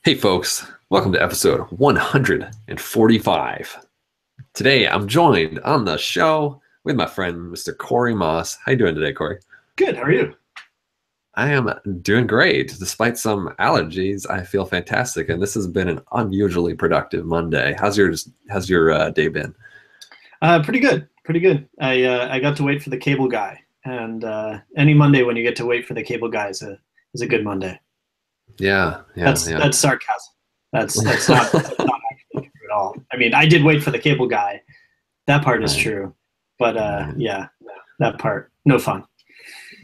Hey folks, welcome to episode 145. Today I'm joined on the show with my friend Mr. Corey Maass. How you doing today, Corey? Good. How are you? I am doing great. Despite some allergies, I feel fantastic, and this has been an unusually productive Monday. How's your day been? Pretty good. Pretty good. I got to wait for the cable guy, and any Monday when you get to wait for the cable guy is a good Monday. Yeah. That's sarcasm. That's not actually true at all. I mean, I did wait for the cable guy. That part is Right. true, but yeah, that part no fun.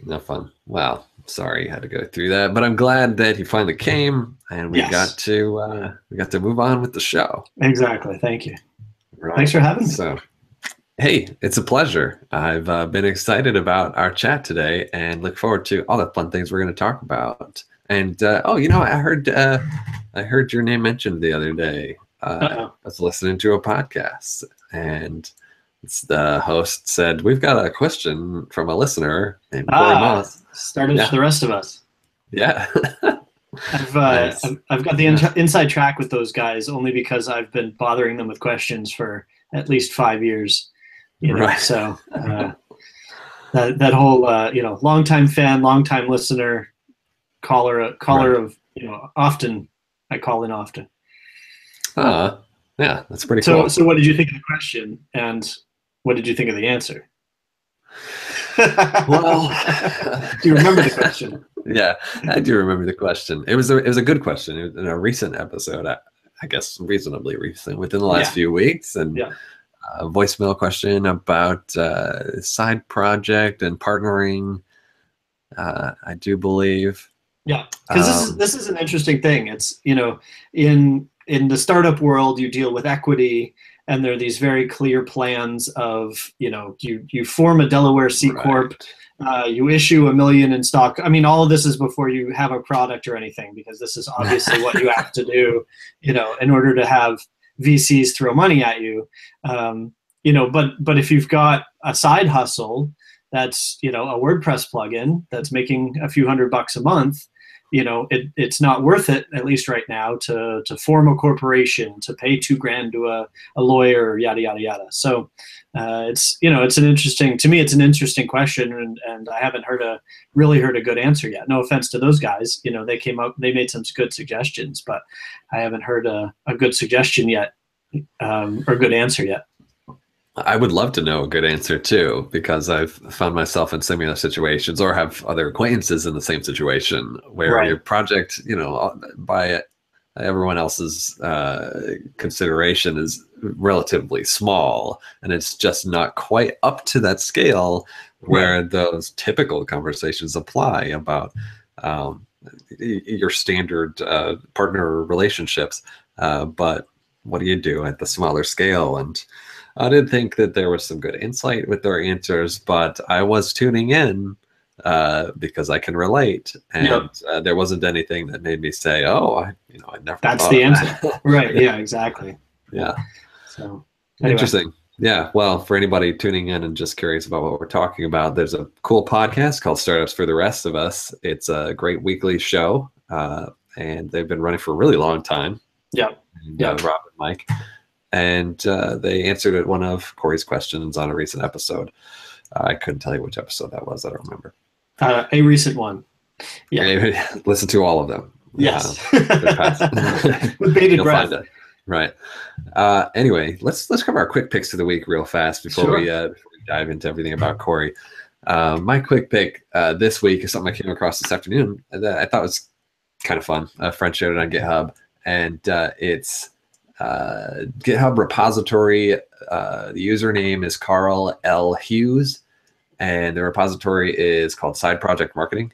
No fun. Well, sorry you had to go through that, but I'm glad that he finally came and we Yes. got to move on with the show. Exactly. Thank you. Right. Thanks for having me. So, hey, it's a pleasure. I've been excited about our chat today and look forward to all the fun things we're going to talk about. And I heard your name mentioned the other day. I was listening to a podcast, and the host said, "We've got a question from a listener named Corey Maass." Started for the rest of us. Yeah. I've Nice. I've got the inside track with those guys only because I've been bothering them with questions for at least 5 years. Right. So that whole longtime fan, longtime listener, caller Right. of often. I call in often. Yeah, that's pretty cool. So what did you think of the question, and what did you think of the answer? Well, do you remember the question? Yeah, I do remember the question. It was a good question. It was in a recent episode, I guess reasonably recent, within the last few weeks, and a voicemail question about side project and partnering. I do believe. Yeah, because this is an interesting thing. It's in the startup world, you deal with equity, and there are these very clear plans of you form a Delaware C corp, you issue $1 million in stock. I mean, all of this is before you have a product or anything, because this is obviously what you have to do, in order to have VCs throw money at you. But if you've got a side hustle that's a WordPress plugin that's making a few $100 a month, it's not worth it, at least right now, to form a corporation, to pay $2,000 to a lawyer, yada yada yada. So it's an interesting question, and I haven't really heard a good answer yet. No offense to those guys, they made some good suggestions, but I haven't heard a good suggestion yet, or good answer yet. I would love to know a good answer too, because I've found myself in similar situations, or have other acquaintances in the same situation where your project, by everyone else's consideration, is relatively small, and it's just not quite up to that scale where those typical conversations apply about your standard partner relationships. But what do you do at the smaller scale? And I did think that there was some good insight with their answers, but I was tuning in because I can relate, and there wasn't anything that made me say, "Oh, I never." That's the answer, right? Yeah, exactly. Yeah. So anyway. Interesting. Yeah. Well, for anybody tuning in and just curious about what we're talking about, there's a cool podcast called Startups for the Rest of Us. It's a great weekly show, and they've been running for a really long time. Yeah. Rob and Mike. And they answered one of Corey's questions on a recent episode. I couldn't tell you which episode that was. I don't remember. A recent one. Yeah. Listen to all of them. Yes. With bated breath. Right. Anyway, let's cover our quick picks of the week real fast before we dive into everything about Corey. My quick pick this week is something I came across this afternoon that I thought was kind of fun. A friend shared it on GitHub, and it's GitHub repository. The username is Carl L. Hughes, and the repository is called Side Project Marketing.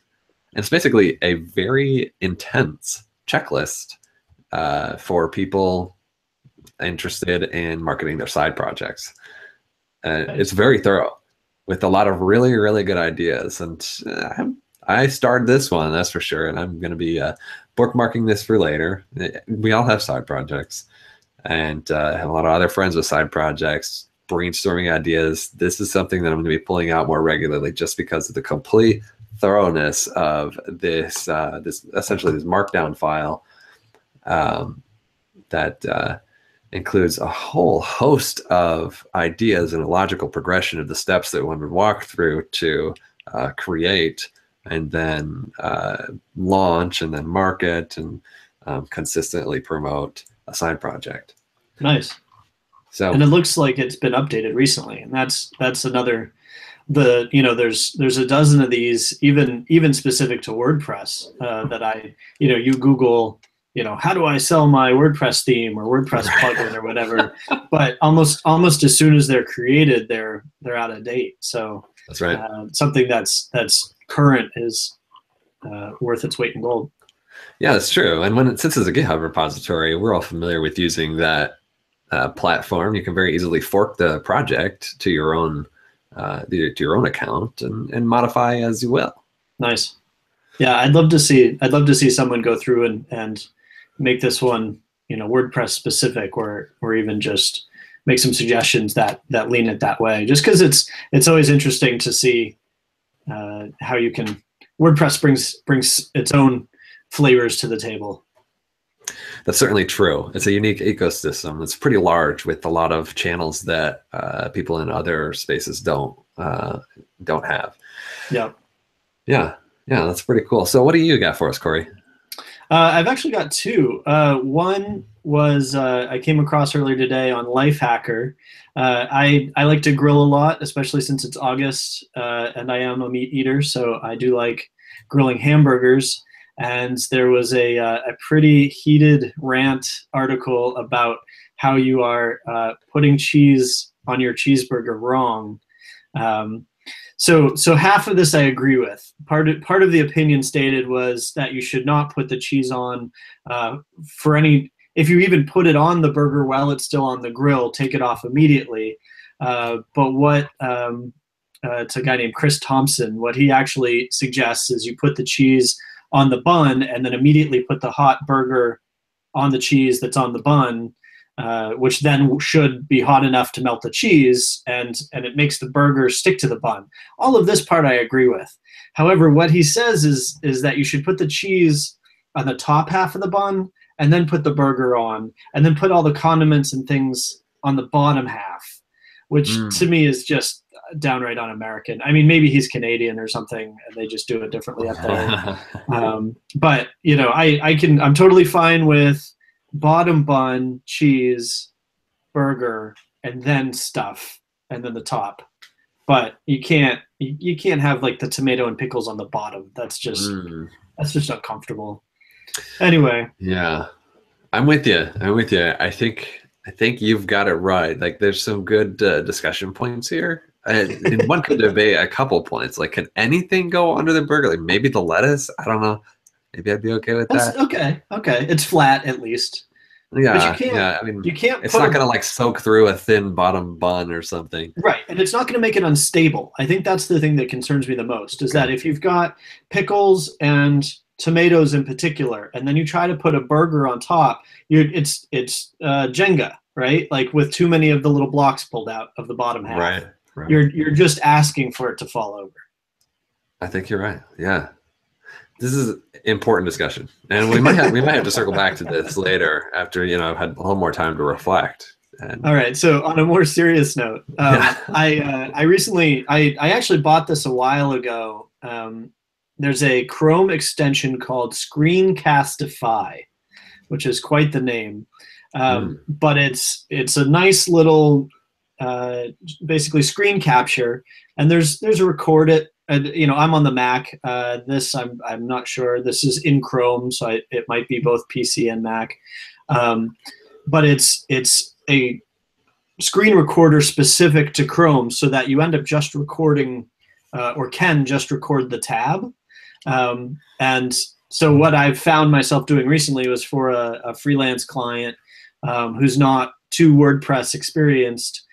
And it's basically a very intense checklist for people interested in marketing their side projects. It's very thorough with a lot of really, really good ideas. And I started this one, that's for sure. And I'm going to be bookmarking this for later. We all have side projects. And I have a lot of other friends with side projects, brainstorming ideas. This is something that I'm going to be pulling out more regularly, just because of the complete thoroughness of this, essentially this markdown file that includes a whole host of ideas and a logical progression of the steps that one would walk through to create and then launch and then market and consistently promote a side project. Nice. So, and it looks like it's been updated recently, and that's another. There's a dozen of these, even specific to WordPress, that you Google, how do I sell my WordPress theme or WordPress plugin or whatever, but almost as soon as they're created, they're out of date. So that's right. Something that's current is worth its weight in gold. Yeah, that's true. And since it's a GitHub repository, we're all familiar with using that platform. You can very easily fork the project to your own account and modify as you will. Nice. Yeah, I'd love to see someone go through and make this one, WordPress specific, or even just make some suggestions that lean it that way. Just because it's always interesting to see how you can. WordPress brings its own flavors to the table. That's certainly true. It's a unique ecosystem. It's pretty large with a lot of channels that people in other spaces don't have. Yeah. Yeah. That's pretty cool. So what do you got for us, Corey? I've actually got two. One was I came across earlier today on Lifehacker. I like to grill a lot, especially since it's August, and I am a meat eater, so I do like grilling hamburgers. And there was a pretty heated rant article about how you are putting cheese on your cheeseburger wrong. So half of this I agree with. Part of the opinion stated was that you should not put the cheese on if you even put it on the burger while it's still on the grill, take it off immediately. But what it's a guy named Chris Thompson, what he actually suggests is you put the cheese on the bun and then immediately put the hot burger on the cheese that's on the bun, which then should be hot enough to melt the cheese, and it makes the burger stick to the bun. All of this part I agree with. However, what he says is that you should put the cheese on the top half of the bun and then put the burger on, and then put all the condiments and things on the bottom half, which to me is just downright un-American. I mean, maybe he's Canadian or something and they just do it differently up there. But I'm totally fine with bottom bun, cheese, burger, and then stuff, and then the top. But you can't have like the tomato and pickles on the bottom. That's just uncomfortable. Anyway. Yeah, I'm with you. I think you've got it right. Like, there's some good discussion points here. And one could debate a couple points. Like, can anything go under the burger? Like, maybe the lettuce? I don't know. Maybe I'd be okay with that. Okay. It's flat at least. Yeah, yeah. I mean, you can't. It's not going to like soak through a thin bottom bun or something. Right, and it's not going to make it unstable. I think that's the thing that concerns me the most. Is that if you've got pickles and tomatoes in particular, and then you try to put a burger on top, it's Jenga, right? Like with too many of the little blocks pulled out of the bottom half. Right. You're just asking for it to fall over. I think you're right. Yeah. This is important discussion, and we might have to circle back to this later after I've had a little more time to reflect. All right. So on a more serious note, I recently actually bought this a while ago. There's a Chrome extension called Screencastify, which is quite the name, but it's a nice little basically screen capture, and there's a record it. I'm on the Mac. This I'm not sure. This is in Chrome, so it might be both PC and Mac. But it's a screen recorder specific to Chrome, so that you end up just recording, or can just record the tab. And so what I've found myself doing recently was for a freelance client who's not too WordPress experienced,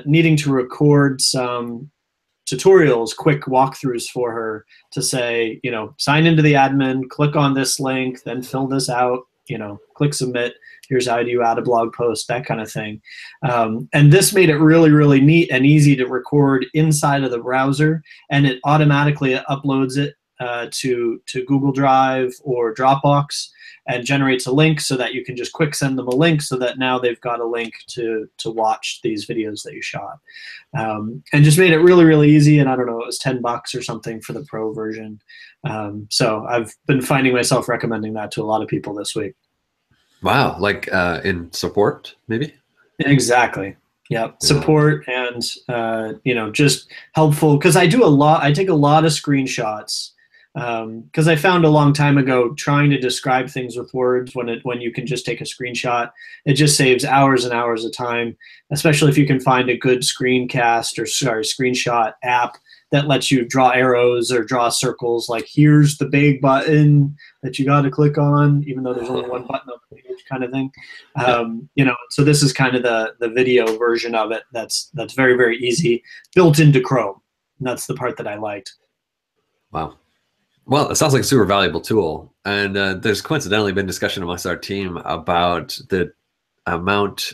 needing to record some tutorials, quick walkthroughs for her to say, sign into the admin, click on this link, then fill this out, click submit. Here's how you add a blog post, that kind of thing. And this made it really, really neat and easy to record inside of the browser, and it automatically uploads it to Google Drive or Dropbox. and generates a link so that you can just quick send them a link so that now they've got a link to watch these videos that you shot. And just made it really, really easy. And I don't know, it was $10 or something for the pro version. So I've been finding myself recommending that to a lot of people this week. Wow, like in support, maybe? Exactly. Yeah, support and just helpful, because I take a lot of screenshots, because I found a long time ago trying to describe things with words when you can just take a screenshot, it just saves hours and hours of time, especially if you can find a good screenshot app that lets you draw arrows or draw circles, like here's the big button that you got to click on, even though there's only one button on the page, kind of thing. So this is kind of the video version of it. That's very, very easy, built into Chrome. And that's the part that I liked. Wow. Well, it sounds like a super valuable tool. And there's coincidentally been discussion amongst our team about the amount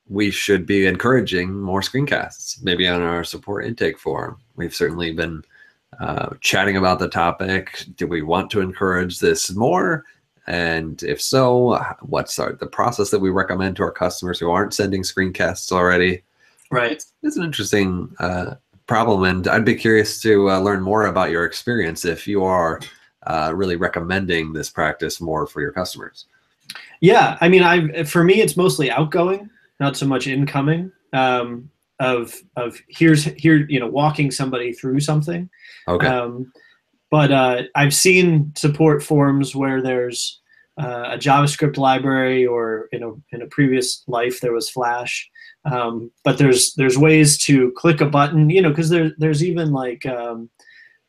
we should be encouraging more screencasts, maybe on our support intake form. We've certainly been chatting about the topic. Do we want to encourage this more? And if so, what's the process that we recommend to our customers who aren't sending screencasts already? Right. It's an interesting problem, and I'd be curious to learn more about your experience if you are really recommending this practice more for your customers. Yeah, I mean, for me, it's mostly outgoing, not so much incoming. Of walking somebody through something. Okay. But I've seen support forums where there's a JavaScript library, or in a previous life there was Flash. But there's ways to click a button, because there's even like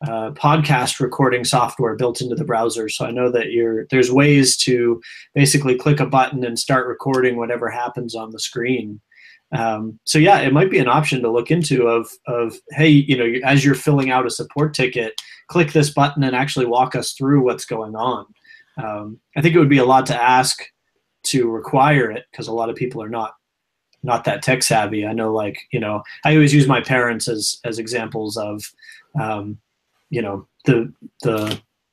podcast recording software built into the browser. So I know that there's ways to basically click a button and start recording whatever happens on the screen. So yeah, it might be an option to look into of hey, as you're filling out a support ticket, click this button and actually walk us through what's going on. I think it would be a lot to ask to require it, because a lot of people are not that tech savvy. I know, I always use my parents as examples of, the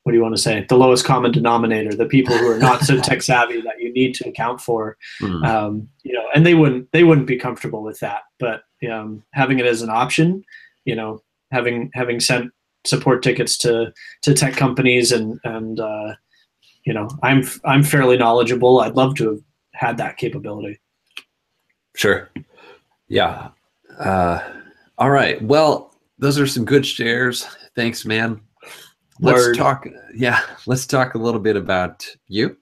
what do you want to say? The lowest common denominator, the people who are not so tech savvy that you need to account for, and they wouldn't be comfortable with that. But having it as an option, having sent support tickets to tech companies, and I'm fairly knowledgeable. I'd love to have had that capability. Sure. Yeah. All right. Well, those are some good shares. Thanks, man. Let's talk a little bit about you,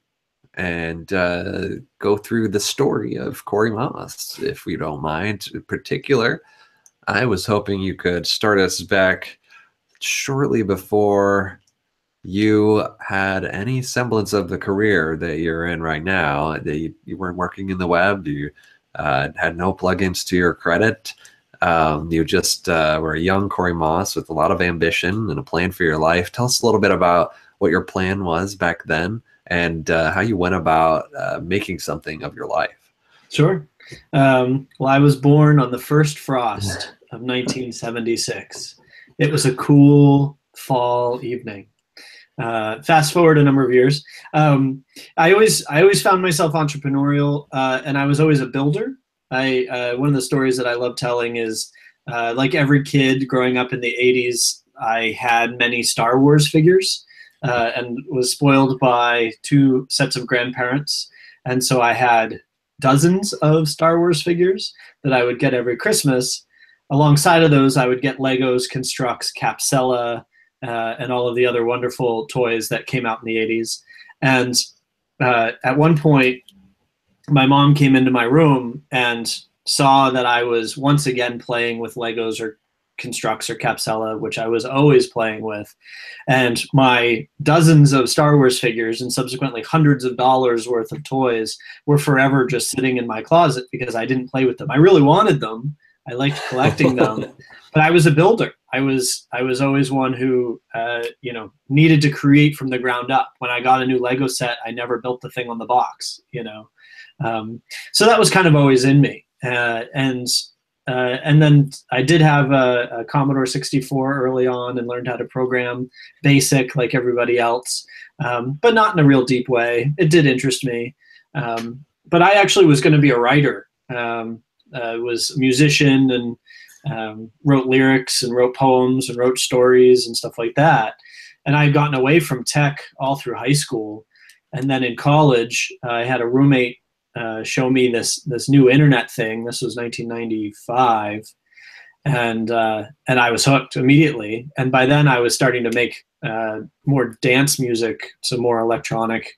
and go through the story of Corey Maass, if we don't mind. In particular, I was hoping you could start us back shortly before you had any semblance of the career that you're in right now. You weren't working in the web. You had no plugins to your credit. You just were a young Corey Maass with a lot of ambition and a plan for your life. Tell us a little bit about what your plan was back then, and how you went about making something of your life. Sure. Well, I was born on the first frost of 1976. It was a cool fall evening. Fast forward a number of years. I always found myself entrepreneurial, and I was always a builder. One of the stories that I love telling is, like every kid growing up in the 80s, I had many Star Wars figures, and was spoiled by two sets of grandparents. And so I had dozens of Star Wars figures that I would get every Christmas. Alongside of those, I would get Legos, Constructs, Capsella, and all of the other wonderful toys that came out in the 80s. And at one point, my mom came into my room and saw that I was once again playing with Legos or Constructs or Capsella, which I was always playing with. And my dozens of Star Wars figures and subsequently hundreds of dollars worth of toys were forever just sitting in my closet because I didn't play with them. I really wanted them. I liked collecting them, but I was a builder. I was always one who needed to create from the ground up. When I got a new Lego set, I never built the thing on the box, So that was kind of always in me. And and then I did have a Commodore 64 early on and learned how to program BASIC like everybody else, but not in a real deep way. It did interest me. But I actually was going to be a writer. Was a musician and wrote lyrics and wrote poems and wrote stories and stuff like that. And I had gotten away from tech all through high school. And then in college, I had a roommate show me this new internet thing. This was 1995, and I was hooked immediately. And by then, I was starting to make more dance music, some more electronic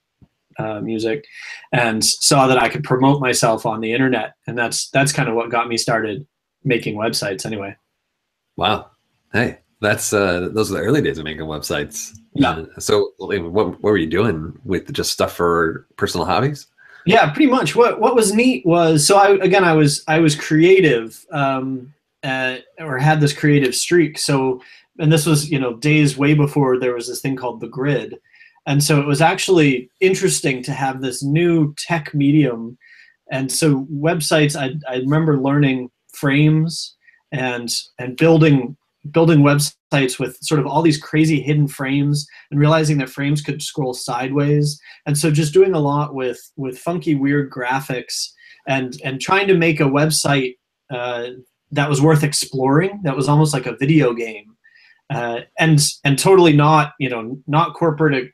music, and saw that I could promote myself on the internet. And that's kind of what got me started making websites. Anyway. Wow. Hey, that's those are the early days of making websites. Yeah. So what were you doing with just stuff for personal hobbies? Yeah, pretty much. What was neat was, so I was creative, or had this creative streak. So, and this was, days way before there was this thing called the grid. And so it was actually interesting to have this new tech medium. And so websites, I remember learning frames and building websites with sort of all these crazy hidden frames, and realizing that frames could scroll sideways. And so just doing a lot with funky, weird graphics, and trying to make a website that was worth exploring, that was almost like a video game. And totally not corporate,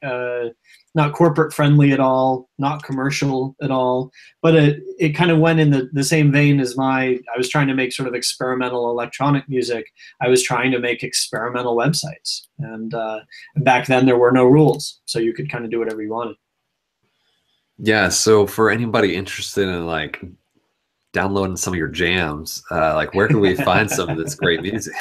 not corporate friendly at all, not commercial at all, but it kind of went in the same vein as I was trying to make sort of experimental electronic music. I was trying to make experimental websites, and back then there were no rules, so you could kind of do whatever you wanted. Yeah. So for anybody interested in like downloading some of your jams, like where can we find some of this great music?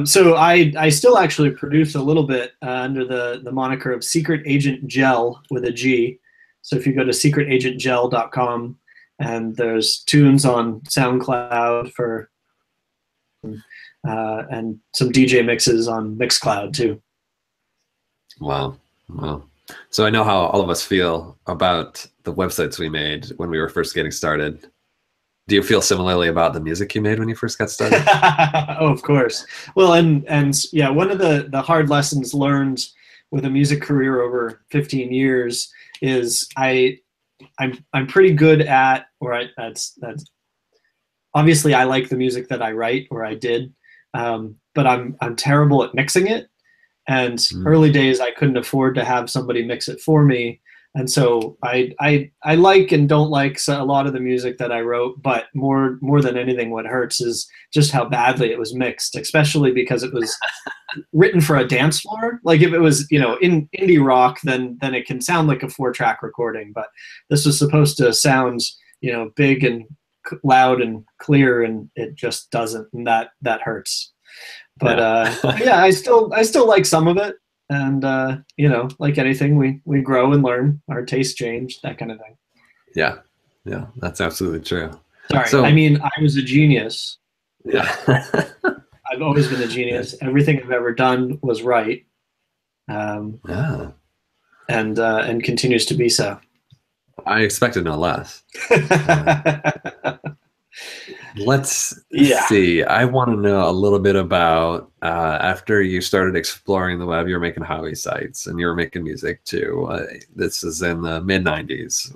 So I still actually produce a little bit under the moniker of Secret Agent Gel with a G. So if you go to secretagentgel.com, and there's tunes on SoundCloud for, and some DJ mixes on Mixcloud too. Wow. Wow. So I know how all of us feel about the websites we made when we were first getting started. Do you feel similarly about the music you made when you first got started? Oh, of course. Well, and yeah, one of the hard lessons learned with a music career over 15 years is I'm pretty good at, that's obviously I like the music that I write, or I did, but I'm terrible at mixing it. And early days, I couldn't afford to have somebody mix it for me. And so I like and don't like a lot of the music that I wrote, but more than anything, what hurts is just how badly it was mixed, especially because it was written for a dance floor. Like if it was, in indie rock, then it can sound like a 4-track recording, but this was supposed to sound, big and loud and clear, and it just doesn't, and that hurts. But yeah, I still like some of it. And, like anything, we grow and learn, our tastes change, that kind of thing. Yeah. Yeah, that's absolutely true. Sorry, so, I mean, I was a genius. Yeah. I've always been a genius. Everything I've ever done was right. Yeah. And continues to be so. I expected no less. Let's see. I want to know a little bit about after you started exploring the web, you were making hobby sites and you were making music too. This is in the mid-90s.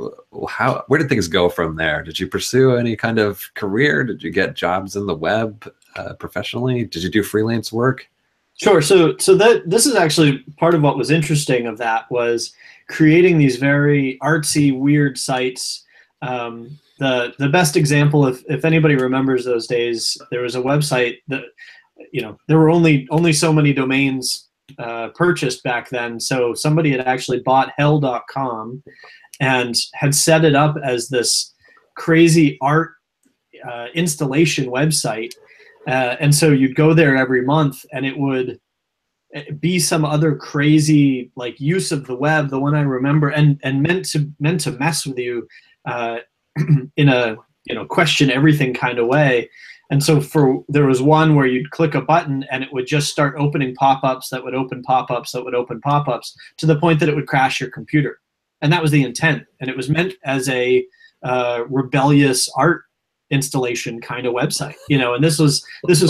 Where did things go from there? Did you pursue any kind of career? Did you get jobs in the web professionally? Did you do freelance work? Sure. So this is actually part of what was interesting of that was creating these very artsy, weird sites. The best example, if anybody remembers those days, there was a website that, there were only so many domains purchased back then. So somebody had actually bought hell.com and had set it up as this crazy art installation website. And so you'd go there every month, and it would be some other crazy like use of the web. The one I remember, and meant to mess with you in a question everything kind of way. And so there was one where you'd click a button and it would just start opening pop-ups that would open pop-ups that would open pop-ups to the point that it would crash your computer. And that was the intent. And it was meant as a rebellious art installation kind of website, and this was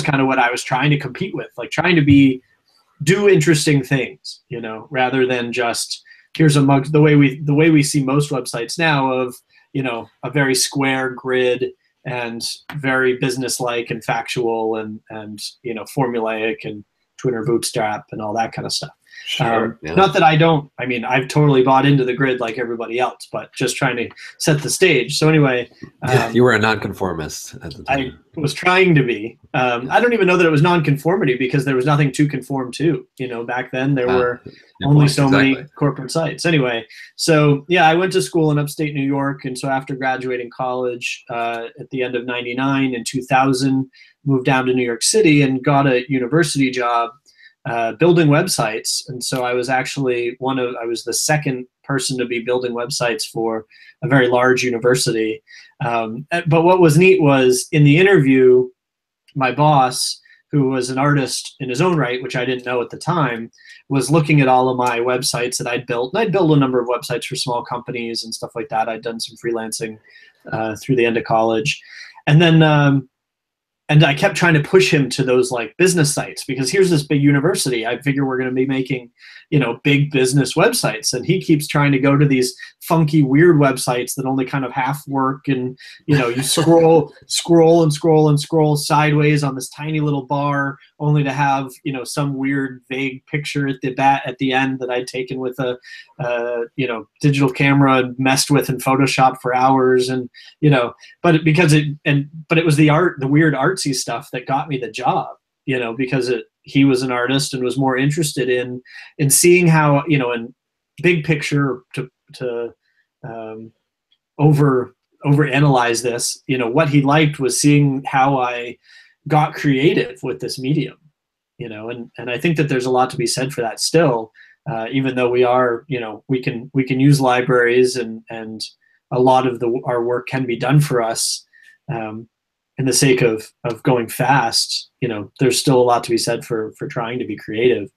kind of what I was trying to compete with, like trying to do interesting things, rather than just here's a mug, the way we see most websites now of, a very square grid and very business-like and factual and formulaic and Twitter bootstrap and all that kind of stuff. Sure. Yeah. Not that I've totally bought into the grid like everybody else, but just trying to set the stage. So anyway, you were a nonconformist at the time. I was trying to be. I don't even know that it was nonconformity, because there was nothing to conform to. Back then there were only so many corporate sites. Anyway, so yeah, I went to school in upstate New York, and so after graduating college at the end of '99 and 2000, moved down to New York City and got a university job building websites. And so I was actually I was the second person to be building websites for a very large university. But what was neat was, in the interview, my boss, who was an artist in his own right, which I didn't know at the time, was looking at all of my websites that I'd built. And I'd built a number of websites for small companies and stuff like that. I'd done some freelancing through the end of college. And then and I kept trying to push him to those like business sites, because here's this big university. I figure we're going to be making, big business websites. And he keeps trying to go to these funky, weird websites that only kind of half work. And, you scroll and scroll sideways on this tiny little bar, only to have, some weird, vague picture at the end that I'd taken with a, digital camera and messed with in Photoshop for hours. And, but it was the weird artsy stuff that got me the job, because he was an artist and was more interested in seeing how, in big picture to over analyze this, what he liked was seeing how I got creative with this medium, and I think that there's a lot to be said for that still, even though we are, we can use libraries and a lot of our work can be done for us. In the sake of going fast, there's still a lot to be said for trying to be creative.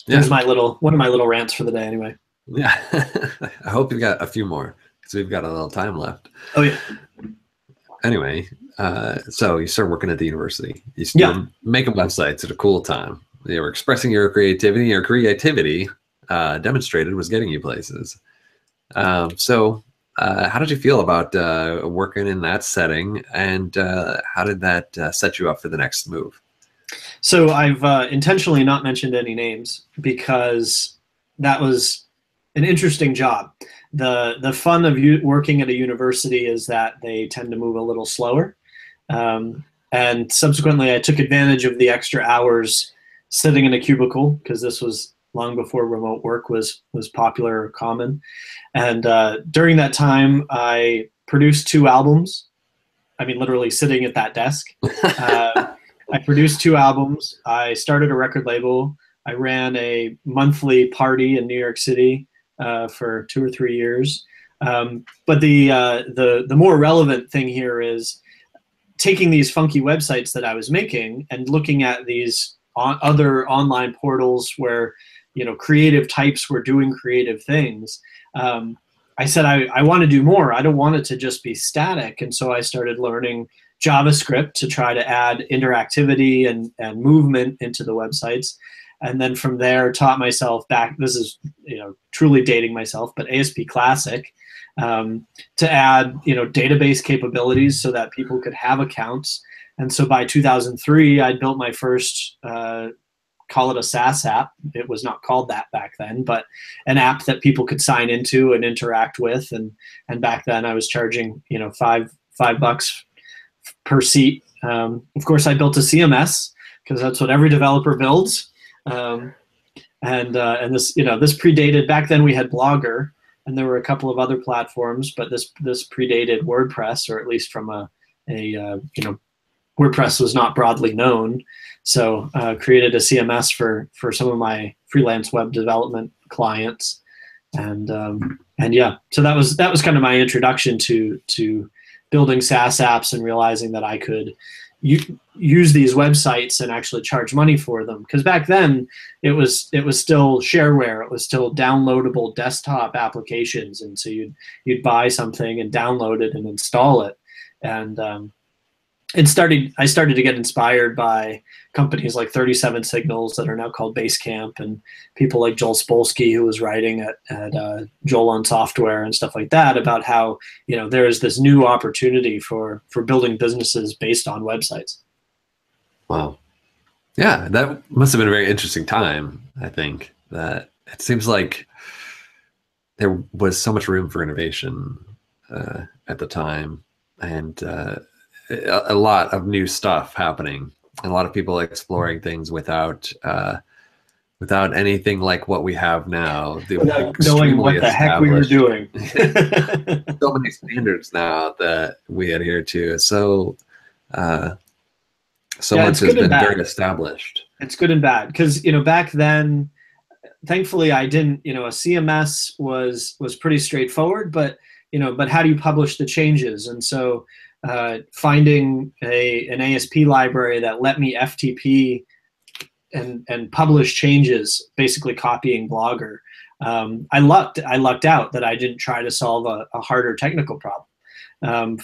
Yeah. There's one of my little rants for the day anyway. Yeah. I hope you've got a few more, because we've got a little time left. Oh yeah. Anyway, so you started working at the university. You started making websites at a cool time. You were expressing your creativity. Your creativity demonstrated was getting you places. So how did you feel about working in that setting, and how did that set you up for the next move? So I've intentionally not mentioned any names, because that was an interesting job. The fun of working at a university is that they tend to move a little slower. And subsequently, I took advantage of the extra hours sitting in a cubicle, because this was long before remote work was popular or common. And during that time, I produced 2 albums. I mean, literally sitting at that desk. I produced 2 albums. I started a record label. I ran a monthly party in New York City for 2 or 3 years. But the more relevant thing here is taking these funky websites that I was making and looking at these other online portals where creative types were doing creative things. I said, I want to do more. I don't want it to just be static. And so I started learning JavaScript to try to add interactivity and movement into the websites. And then from there, taught myself this is truly dating myself, but ASP Classic to add database capabilities so that people could have accounts. And so by 2003, I built my first call it a SaaS app. It was not called that back then, but an app that people could sign into and interact with. And back then I was charging, $5 per seat. Of course, I built a CMS, because that's what every developer builds. And this, this predated, back then we had Blogger, and there were a couple of other platforms, but this predated WordPress, or at least from WordPress was not broadly known. So created a CMS for some of my freelance web development clients, and yeah, so that was kind of my introduction to building SaaS apps and realizing that I could use these websites and actually charge money for them. Because back then it was still shareware, it was still downloadable desktop applications, and so you'd buy something and download it and install it. And I started to get inspired by companies like 37 Signals that are now called Basecamp, and people like Joel Spolsky, who was writing at Joel on Software and stuff like that, about how, you know, there is this new opportunity for building businesses based on websites. Wow. Yeah, that must have been a very interesting time. I think that it seems like there was so much room for innovation at the time, and a lot of new stuff happening, and a lot of people exploring things without anything like what we have now. Without knowing what the heck we were doing. So many standards now that we adhere to. So much has been very established. It's good and bad, because, you know, back then, thankfully, I didn't, you know, a CMS was pretty straightforward, but, you know, but how do you publish the changes? And so finding an ASP library that let me FTP and publish changes, basically copying Blogger. I lucked out that I didn't try to solve a harder technical problem.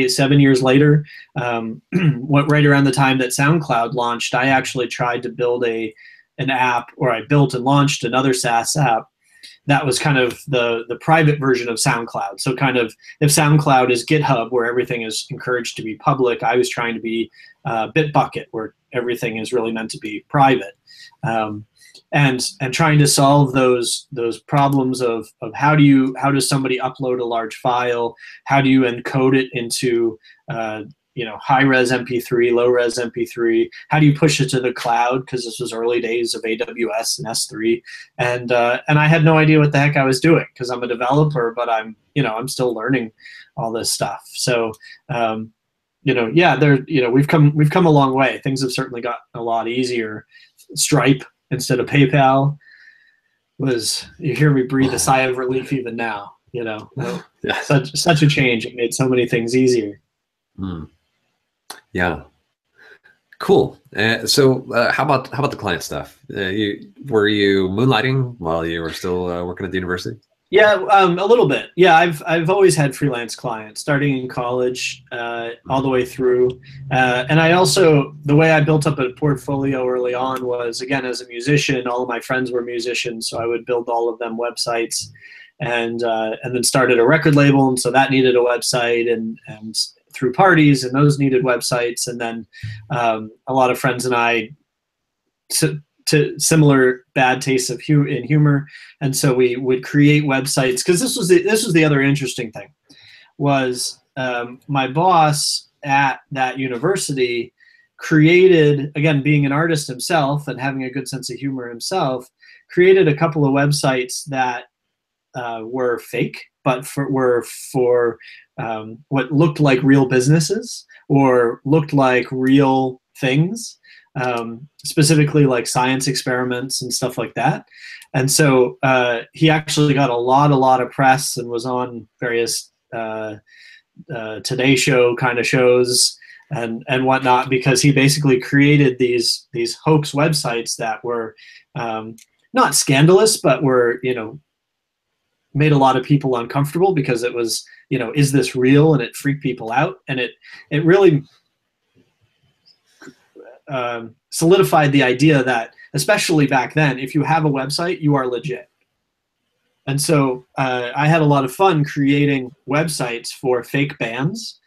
7 years later, right around the time that SoundCloud launched, I actually tried to build an app, or I built and launched another SaaS app that was kind of the private version of SoundCloud. So kind of, if SoundCloud is GitHub, where everything is encouraged to be public, I was trying to be Bitbucket, where everything is really meant to be private. And trying to solve those problems of how does somebody upload a large file? How do you encode it into you know, high-res MP3, low-res MP3? How do you push it to the cloud? Because this was early days of AWS and S3, and I had no idea what the heck I was doing, because I'm a developer, but I'm still learning all this stuff. So you know, yeah, we've come a long way. Things have certainly got a lot easier. Stripe instead of PayPal you hear me breathe a sigh of relief even now. You know, yeah. such a change. It made so many things easier. Yeah, cool. So how about the client stuff? Were you moonlighting while you were still working at the university? Yeah, a little bit. Yeah, I've always had freelance clients, starting in college all the way through. And I also, the way I built up a portfolio early on was, again, as a musician. All of my friends were musicians, so I would build all of them websites, and then started a record label, and so that needed a website, and through parties, and those needed websites, and then a lot of friends and I to similar bad tastes of in humor, and so we would create websites, because this was the other interesting thing, was my boss at that university created, again, being an artist himself and having a good sense of humor himself, created a couple of websites that were fake, but were for what looked like real businesses, or looked like real things. Specifically like science experiments and stuff like that. And so he actually got a lot of press and was on various Today Show kind of shows and whatnot, because he basically created these hoax websites that were not scandalous, but were, you know, made a lot of people uncomfortable, because it was, you know, is this real? And it freaked people out, and it really solidified the idea that, especially back then, if you have a website, you are legit. And so I had a lot of fun creating websites for fake bands,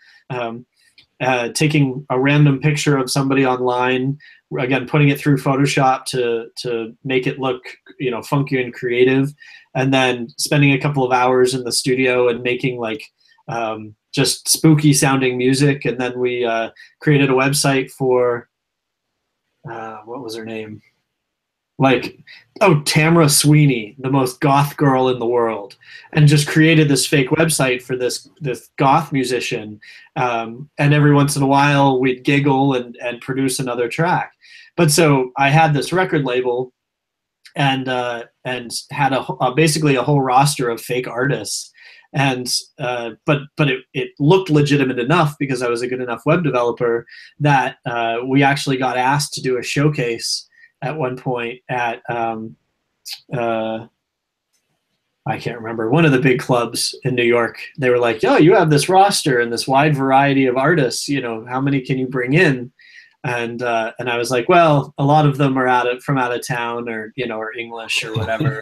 taking a random picture of somebody online, again, putting it through Photoshop to make it look, you know, funky and creative, and then spending a couple of hours in the studio and making like just spooky sounding music. And then we created a website for what was her name? Tamara Sweeney, the most goth girl in the world, and just created this fake website for this goth musician. And every once in a while we'd giggle and produce another track. But so I had this record label and had basically a whole roster of fake artists. And but it looked legitimate enough, because I was a good enough web developer, that we actually got asked to do a showcase at one point at I can't remember, one of the big clubs in New York. They were like, "Yo, you have this roster and this wide variety of artists. You know, how many can you bring in?" And I was like, "Well, a lot of them are from out of town, or or English or whatever."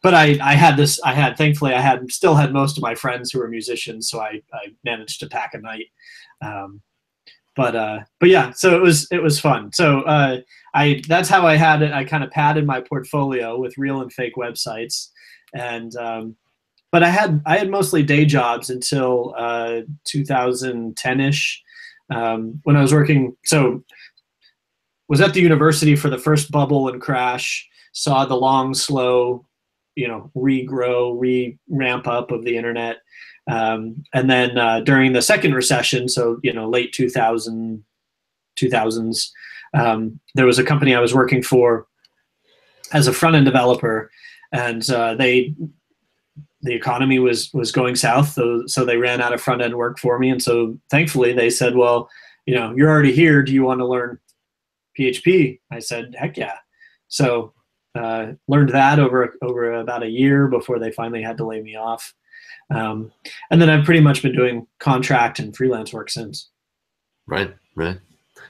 But I had this. Thankfully I still had most of my friends who were musicians, so I managed to pack a night. Um, but yeah, so it was fun. So that's how I had it. I kind of padded my portfolio with real and fake websites, and but I had mostly day jobs until 2010ish, when I was working. So was at the university for the first bubble and crash. Saw the long, slow, regrow, ramp up of the internet. And then during the second recession, so late 2000s, there was a company I was working for as a front end developer, and the economy was going south, so they ran out of front end work for me, and so thankfully they said, "Well, you're already here. Do you want to learn PHP?" I said, "Heck yeah!" So learned that over about a year before they finally had to lay me off. And then I've pretty much been doing contract and freelance work since. Right.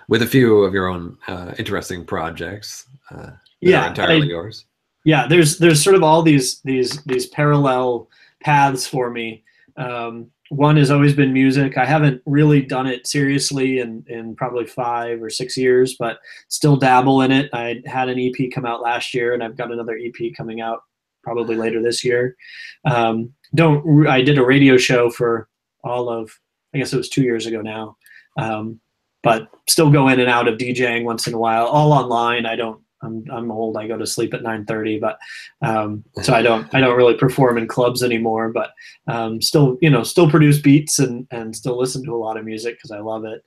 With a few of your own interesting projects that are entirely yours. Yeah, there's sort of all these parallel paths for me. One has always been music. I haven't really done it seriously in probably 5 or 6 years, but still dabble in it. I had an EP come out last year, and I've got another EP coming out probably later this year. I did a radio show for I guess it was 2 years ago now, but still go in and out of DJing once in a while, all online. I'm old. I go to sleep at 9:30, but so I don't really perform in clubs anymore. But still produce beats and still listen to a lot of music because I love it.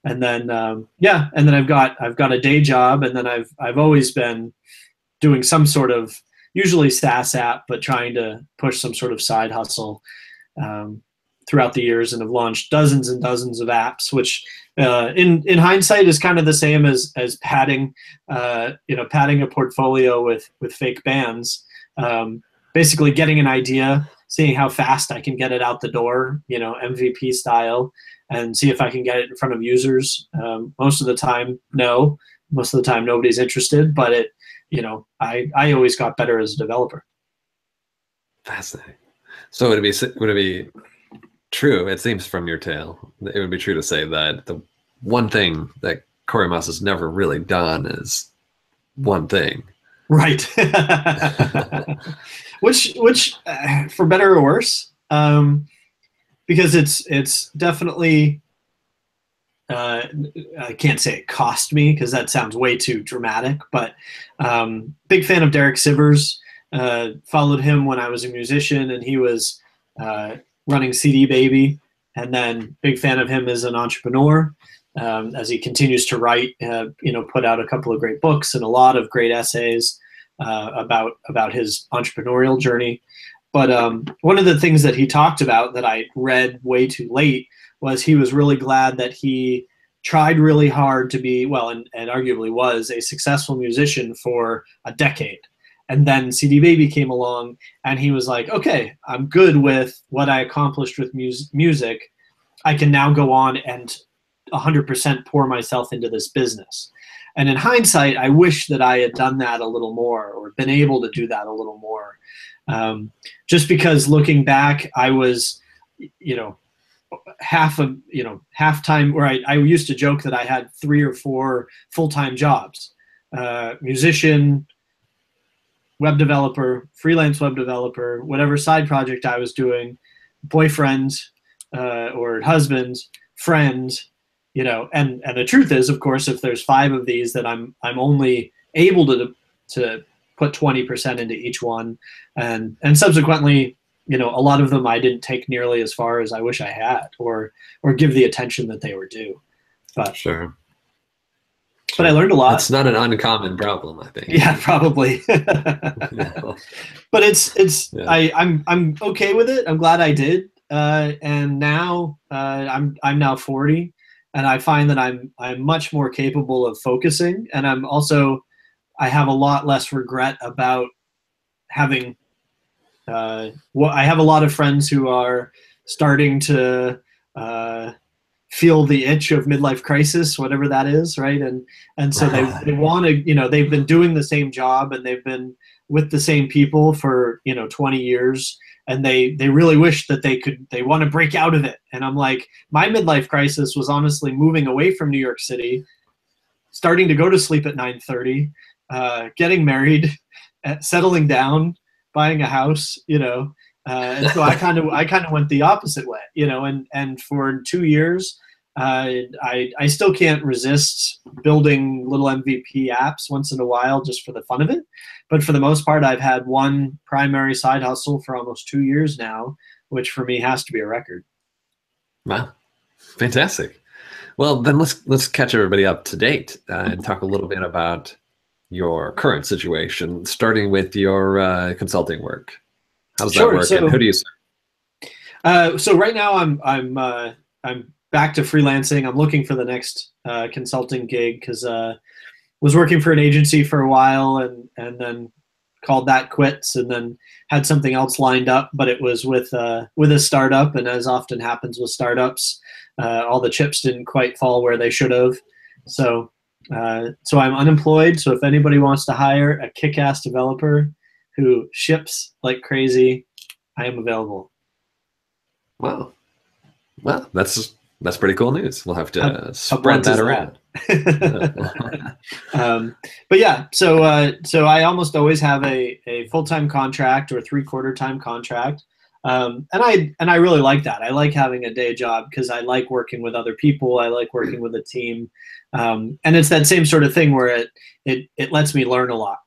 And then and then I've got a day job, and then I've always been doing some sort of, usually SaaS app, but trying to push some sort of side hustle throughout the years, and have launched dozens and dozens of apps, which in hindsight is kind of the same as padding a portfolio with fake bands. Basically getting an idea, seeing how fast I can get it out the door, MVP style, and see if I can get it in front of users. Most of the time, no. Most of the time, nobody's interested, but I always got better as a developer. Fascinating. So would it be true, it seems from your tale, it would be true to say that the one thing that Corey Maass has never really done is one thing. Right. which for better or worse, because it's definitely, I can't say it cost me because that sounds way too dramatic, but big fan of Derek Sivers. Followed him when I was a musician, and he was running CD Baby, and then big fan of him as an entrepreneur, as he continues to write, put out a couple of great books and a lot of great essays about his entrepreneurial journey. But one of the things that he talked about that I read way too late was he was really glad that he tried really hard to be, well, and arguably was a successful musician for a decade. And then CD Baby came along, and he was like, okay, I'm good with what I accomplished with music. I can now go on and 100% pour myself into this business. And in hindsight, I wish that I had done that a little more, or been able to do that a little more. Just because looking back, I was, half time, where I used to joke that I had 3 or 4 full-time jobs, musician, web developer, freelance web developer, whatever side project I was doing, boyfriend or husband, friend, and the truth is, of course, if there's 5 of these, that I'm only able to put 20% into each one, and subsequently, a lot of them I didn't take nearly as far as I wish I had, or give the attention that they were due. But sure. But I learned a lot. It's not an uncommon problem, I think. Yeah, probably. But it's yeah. I'm okay with it. I'm glad I did. And now I'm now 40, and I find that I'm much more capable of focusing, and I have a lot less regret about having I have a lot of friends who are starting to feel the itch of midlife crisis, whatever that is, right? And so they want to, they've been doing the same job and they've been with the same people for 20 years, and they really wish that they want to break out of it. And I'm like, my midlife crisis was honestly moving away from New York City, starting to go to sleep at 9:30, getting married, settling down, buying a house, and so I kind of went the opposite way, and for 2 years, I still can't resist building little MVP apps once in a while just for the fun of it. But for the most part, I've had one primary side hustle for almost 2 years now, which for me has to be a record. Wow, fantastic. Well, then let's catch everybody up to date and talk a little bit about your current situation, starting with your consulting work. How's that work, and who do you serve? So right now I'm back to freelancing. I'm looking for the next consulting gig because was working for an agency for a while and then called that quits, and then had something else lined up, but it was with a startup, and as often happens with startups, all the chips didn't quite fall where they should have. So I'm unemployed. So if anybody wants to hire a kick-ass developer who ships like crazy, I am available. Wow. Well, that's pretty cool news. We'll have to spread that around. But yeah, so I almost always have a full-time contract or 3/4 time contract. And I really like that. I like having a day job because I like working with other people. I like working with a team. And it's that same sort of thing where it lets me learn a lot.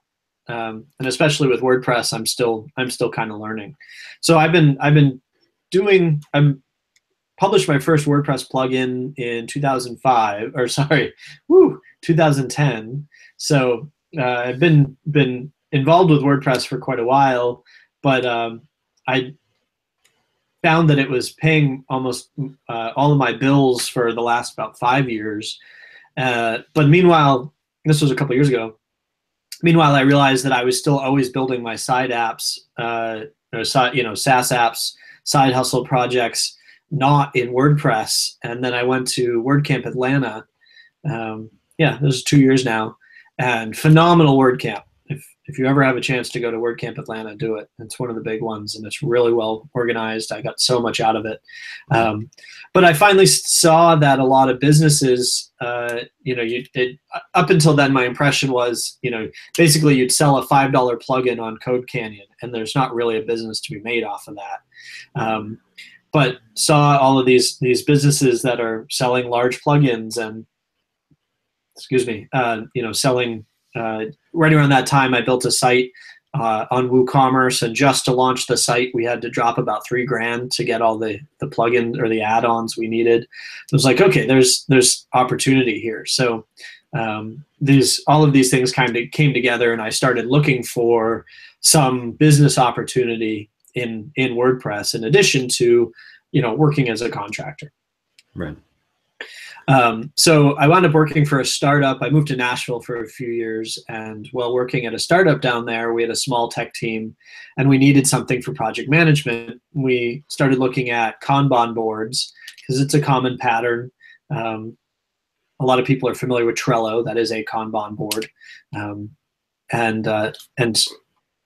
And especially with WordPress, I'm still kind of learning. So I'm published my first WordPress plugin in 2010. So I've been involved with WordPress for quite a while, but I found that it was paying almost all of my bills for the last about 5 years. But meanwhile, this was a couple years ago. Meanwhile, I realized that I was still always building my side apps, SaaS apps, side hustle projects, not in WordPress. And then I went to WordCamp Atlanta. This is 2 years now, and phenomenal WordCamp. If you ever have a chance to go to WordCamp Atlanta, do it. It's one of the big ones, and it's really well organized. I got so much out of it. But I finally saw that a lot of businesses, up until then, my impression was, basically you'd sell a $5 plugin on Code Canyon, and there's not really a business to be made off of that. But saw all of these businesses that are selling large plugins and, selling. Right around that time, I built a site on WooCommerce, and just to launch the site, we had to drop about $3,000 to get all the plugins or the add-ons we needed. It was like, okay, there's opportunity here. So all of these things kind of came together, and I started looking for some business opportunity in WordPress, in addition to working as a contractor. Right. So I wound up working for a startup. I moved to Nashville for a few years, and while working at a startup down there, we had a small tech team, and we needed something for project management. We started looking at Kanban boards because it's a common pattern. A lot of people are familiar with Trello. That is a Kanban board. And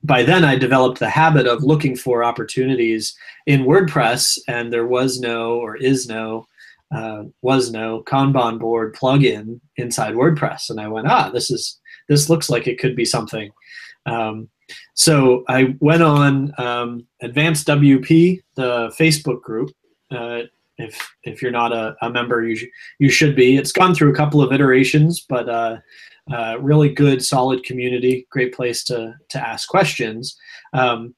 by then I developed the habit of looking for opportunities in WordPress, and there was no Kanban board plugin inside WordPress. And I went, this looks like it could be something. So I went on AdvancedWP, the Facebook group. If you're not a member, you should be. It's gone through a couple of iterations, but really good, solid community, great place to ask questions. And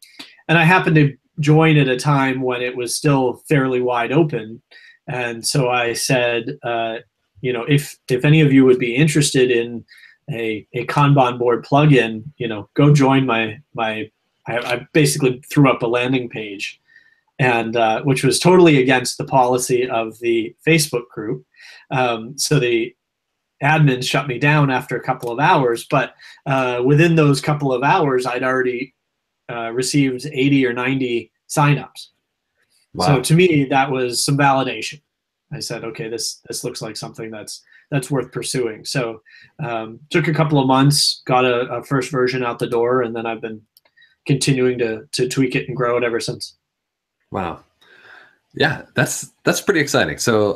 I happened to join at a time when it was still fairly wide open. And so I said, if any of you would be interested in a Kanban board plugin, go join I basically threw up a landing page, and which was totally against the policy of the Facebook group. So the admins shut me down after a couple of hours, but within those couple of hours, I'd already received 80 or 90 signups. Wow. So to me, that was some validation. I said, okay, this looks like something that's worth pursuing. So took a couple of months, got a first version out the door, and then I've been continuing to tweak it and grow it ever since. Wow. Yeah, that's pretty exciting. So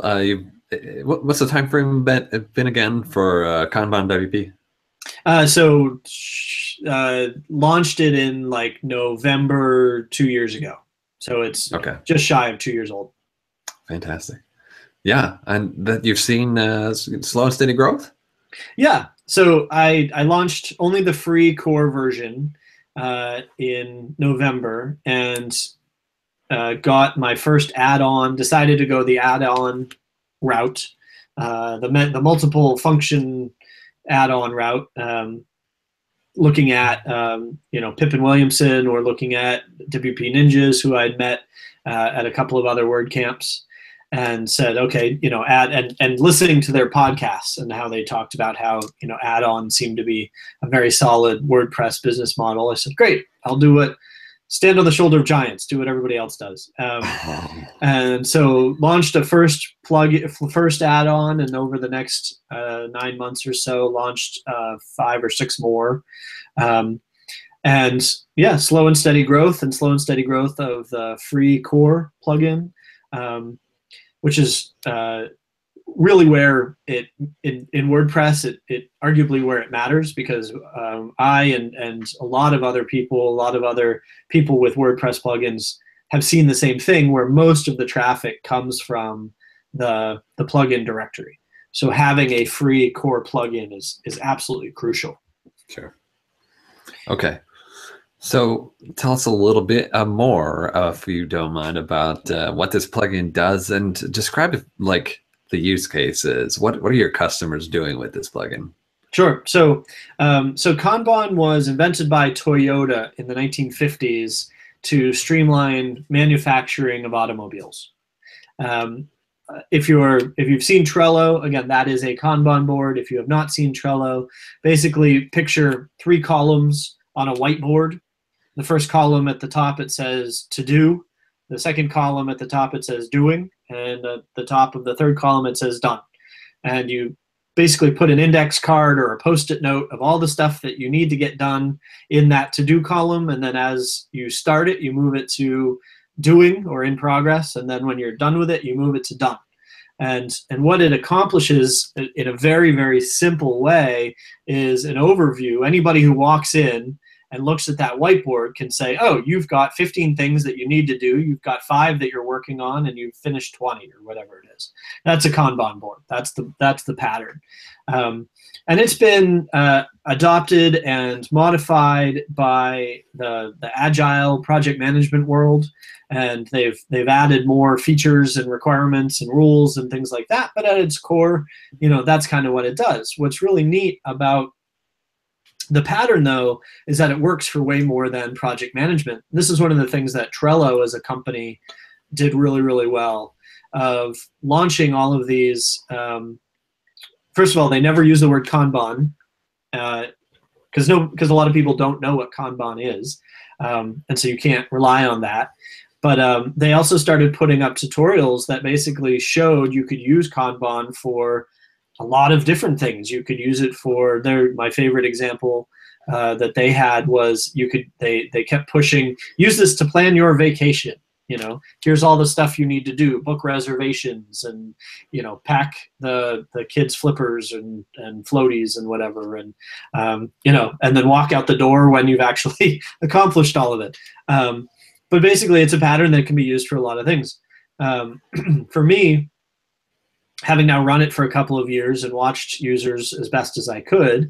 what's the time frame been again for KanbanWP? So launched it in like November 2 years ago. So it's just shy of 2 years old. Fantastic. Yeah, and that you've seen slow and steady growth? Yeah. So I launched only the free core version in November, and got my first add-on, decided to go the add-on route, the multiple function add-on route, looking at Pippin Williamson, or looking at WP Ninjas, who I'd met at a couple of other WordCamps, and said, okay, add and listening to their podcasts and how they talked about how add-on seemed to be a very solid WordPress business model. I said, great, I'll do it. Stand on the shoulder of giants, do what everybody else does. And so launched a first add-on, and over the next 9 months or so, launched 5 or 6 more. And yeah, slow and steady growth of the free core plugin, which is really where in WordPress, it arguably where it matters, because I and a lot of other people with WordPress plugins have seen the same thing, where most of the traffic comes from the plugin directory. So having a free core plugin is absolutely crucial. Sure. Okay. So tell us a little bit more, if you don't mind, about what this plugin does, and describe it, like the use cases. What are your customers doing with this plugin? Sure. So Kanban was invented by Toyota in the 1950s to streamline manufacturing of automobiles. If you've seen Trello, again, that is a Kanban board. If you have not seen Trello, basically picture 3 columns on a whiteboard. The first column at the top, it says to do. The second column at the top, it says doing. And at the top of the third column, it says done. And you basically put an index card or a Post-it note of all the stuff that you need to get done in that to-do column. And then as you start it, you move it to doing or in progress. And then when you're done with it, you move it to done. And what it accomplishes in a very, very simple way is an overview. Anybody who walks in and looks at that whiteboard can say, oh, you've got 15 things that you need to do. You've got 5 that you're working on, and you've finished 20 or whatever it is. That's a Kanban board. That's the pattern. And it's been adopted and modified by the agile project management world. And they've added more features and requirements and rules and things like that. But at its core, that's kind of what it does. What's really neat about the pattern, though, is that it works for way more than project management. This is one of the things that Trello as a company did really, really well, of launching all of these. First of all, they never use the word Kanban, because a lot of people don't know what Kanban is, and so you can't rely on that. But they also started putting up tutorials that basically showed you could use Kanban for a lot of different things. You could use it for my favorite example that they had was they kept pushing, use this to plan your vacation. Here's all the stuff you need to do, book reservations, and pack the kids' flippers and floaties and whatever, and and then walk out the door when you've actually accomplished all of it. But basically, it's a pattern that can be used for a lot of things. For me, having now run it for a couple of years and watched users as best as I could,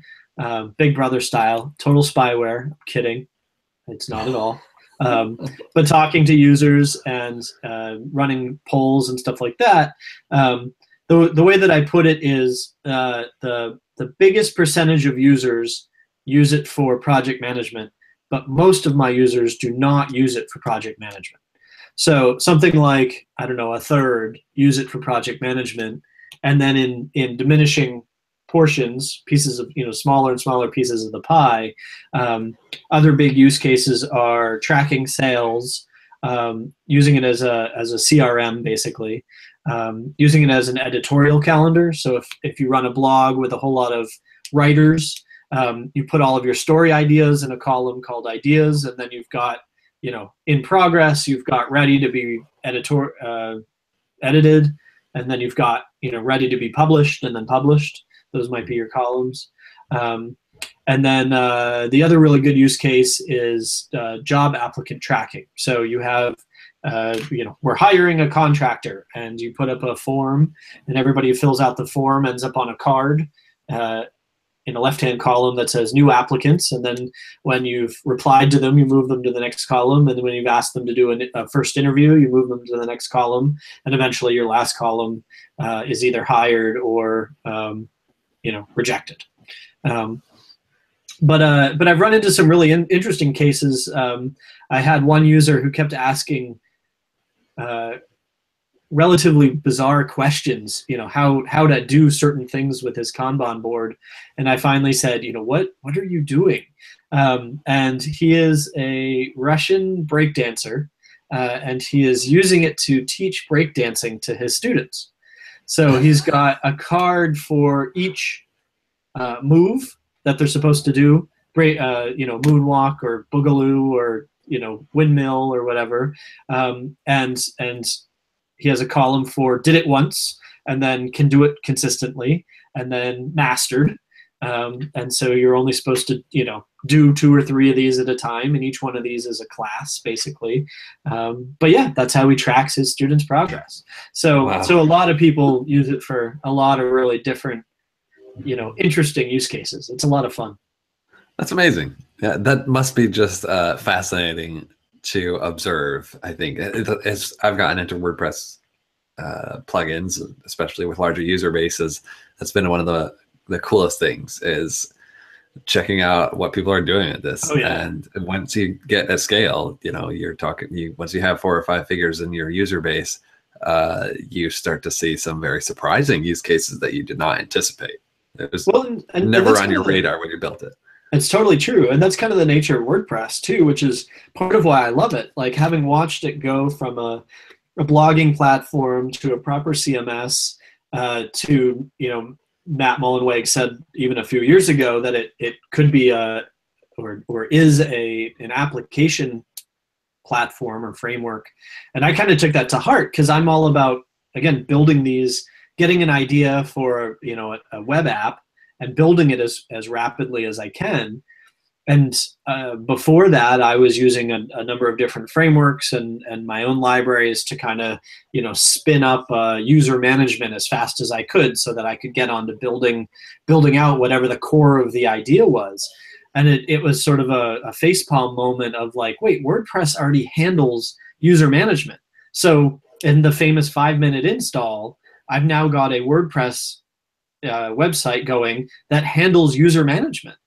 Big Brother style, total spyware. I'm kidding. It's not at all. But talking to users and running polls and stuff like that, the way that I put it is the biggest percentage of users use it for project management, but most of my users do not use it for project management. So something like, I don't know, a third use it for project management, and then in diminishing portions, pieces of, smaller and smaller pieces of the pie. Other big use cases are tracking sales, using it as a CRM, basically, using it as an editorial calendar. So if you run a blog with a whole lot of writers, you put all of your story ideas in a column called ideas, and then you've got, in progress, you've got ready to be edited, and then you've got, ready to be published and then published. Those might be your columns. And then the other really good use case is job applicant tracking. So you have, we're hiring a contractor, and you put up a form, and everybody who fills out the form ends up on a card in a left-hand column that says new applicants. And then when you've replied to them, you move them to the next column. And then when you've asked them to do a first interview, you move them to the next column. And eventually your last column is either hired or rejected. But I've run into some really interesting cases. I had one user who kept asking relatively bizarre questions, how to do certain things with his Kanban board. And I finally said, what are you doing? And he is a Russian breakdancer, and he is using it to teach breakdancing to his students. So he's got a card for each move that they're supposed to do, moonwalk or boogaloo or, windmill or whatever. And he has a column for did it once, and then can do it consistently, and then mastered. And so you're only supposed to, do 2 or 3 of these at a time, and each one of these is a class, basically. But yeah, that's how he tracks his students' progress. So, wow. So a lot of people use it for a lot of really different, interesting use cases. It's a lot of fun. That's amazing. Yeah, that must be just fascinating to observe. I think as I've gotten into WordPress plugins, especially with larger user bases, that's been one of the coolest things is checking out what people are doing at this. Oh, yeah. And once you get at scale, you're talking, once you have 4 or 5 figures in your user base, you start to see some very surprising use cases that you did not anticipate. It was never on your radar when you built it. It's totally true. And that's kind of the nature of WordPress too, which is part of why I love it. Like, having watched it go from a blogging platform to a proper CMS, to, Matt Mullenweg said even a few years ago that it could be or is an application platform or framework. And I kind of took that to heart, because I'm all about, again, building these, getting an idea for, a web app and building it as rapidly as I can. And before that, I was using a number of different frameworks and my own libraries to kind of, spin up user management as fast as I could, so that I could get on to building out whatever the core of the idea was. And it was sort of a facepalm moment of like, wait, WordPress already handles user management. So in the famous 5-minute install, I've now got a WordPress website going that handles user management.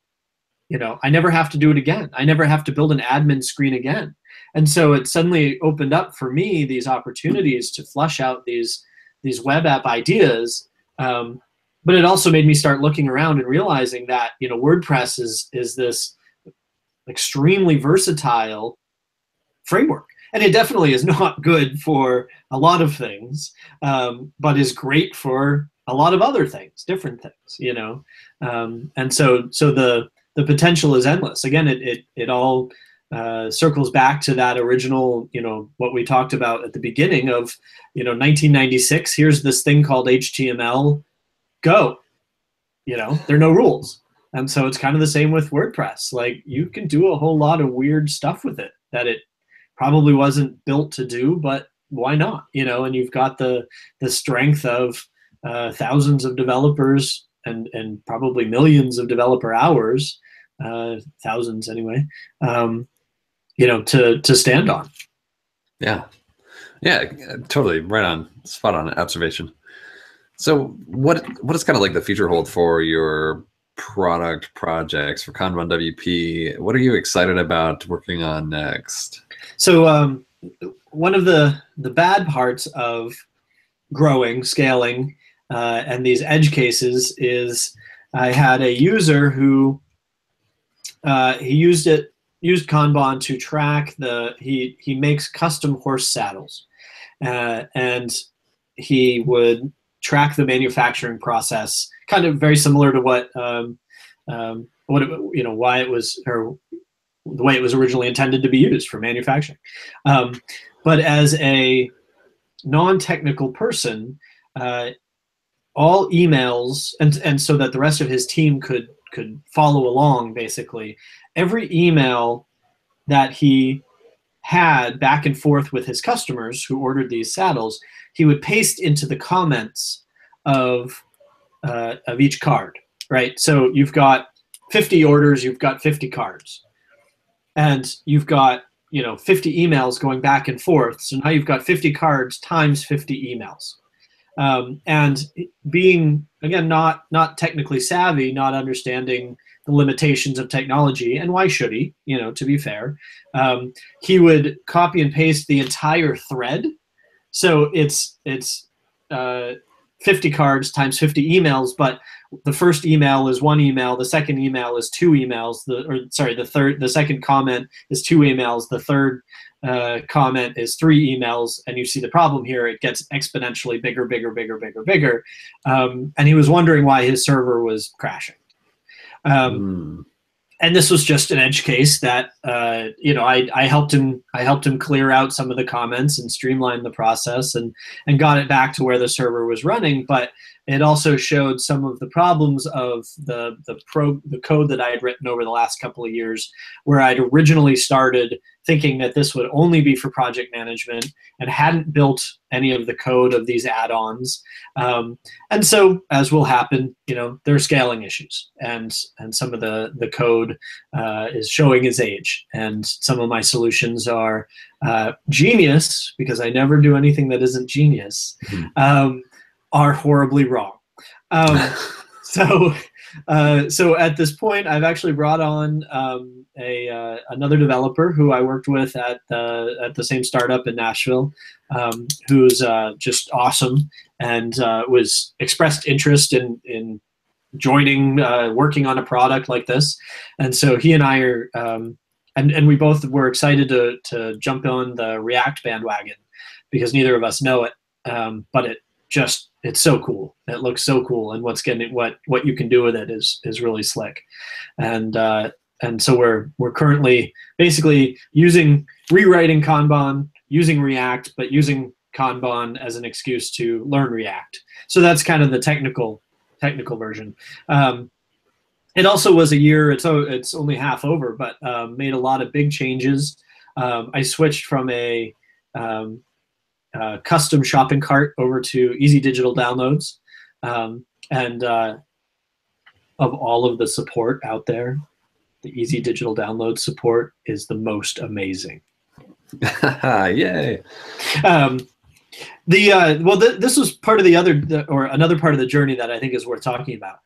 I never have to do it again. I never have to build an admin screen again. And so it suddenly opened up for me these opportunities to flush out these web app ideas. But it also made me start looking around and realizing that, WordPress is this extremely versatile framework. And it definitely is not good for a lot of things, but is great for a lot of other things, different things, And so the potential is endless. Again, it all circles back to that original, what we talked about at the beginning of, 1996. Here's this thing called HTML. Go. There are no rules. And so it's kind of the same with WordPress. Like, you can do a whole lot of weird stuff with it that it probably wasn't built to do, but why not? And you've got the strength of thousands of developers and probably millions of developer hours, thousands anyway, to stand on. Yeah, totally right on, spot on observation. So what is kind of like the future hold for your product projects for KanbanWP? What are you excited about working on next? So one of the bad parts of growing, scaling, and these edge cases is I had a user who he used Kanban to track he makes custom horse saddles, and he would track the manufacturing process, kind of very similar to what why it was, or the way it was originally intended to be used for manufacturing. But as a non-technical person, all emails, and so that the rest of his team could follow along, basically, every email that he had back and forth with his customers who ordered these saddles, he would paste into the comments of each card, right? So you've got 50 orders, you've got 50 cards, and you've got 50 emails going back and forth. So now you've got 50 cards times 50 emails. And being, again, not technically savvy, not understanding the limitations of technology, and why should he, to be fair, he would copy and paste the entire thread. So it's 50 cards times 50 emails, but the first email is one email, the second email is two emails, the second comment is two emails, the third comment is three emails, and you see the problem here. It gets exponentially bigger. And he was wondering why his server was crashing. And this was just an edge case that I helped him clear out some of the comments and streamline the process and got it back to where the server was running. But it also showed some of the problems of the code that I had written over the last couple of years, where I'd originally started thinking that this would only be for project management and hadn't built any of the code of these add-ons. And so, as will happen, there are scaling issues, and some of the code is showing its age. And some of my solutions are genius, because I never do anything that isn't genius, are horribly wrong. So at this point, I've actually brought on another developer who I worked with at the same startup in Nashville, who's just awesome, and was expressed interest in joining, working on a product like this. And so he and I are, and we both were excited to jump on the React bandwagon, because neither of us know it, but it's so cool. It looks so cool, and what you can do with it is really slick. And so we're currently basically rewriting Kanban, using React, but using Kanban as an excuse to learn React. So that's kind of the technical version. It also was a year. It's only half over, but made a lot of big changes. I switched from a custom shopping cart over to easy digital downloads, and of all of the support out there, the easy digital download support is the most amazing. Yay! This was part of another part of the journey that I think is worth talking about.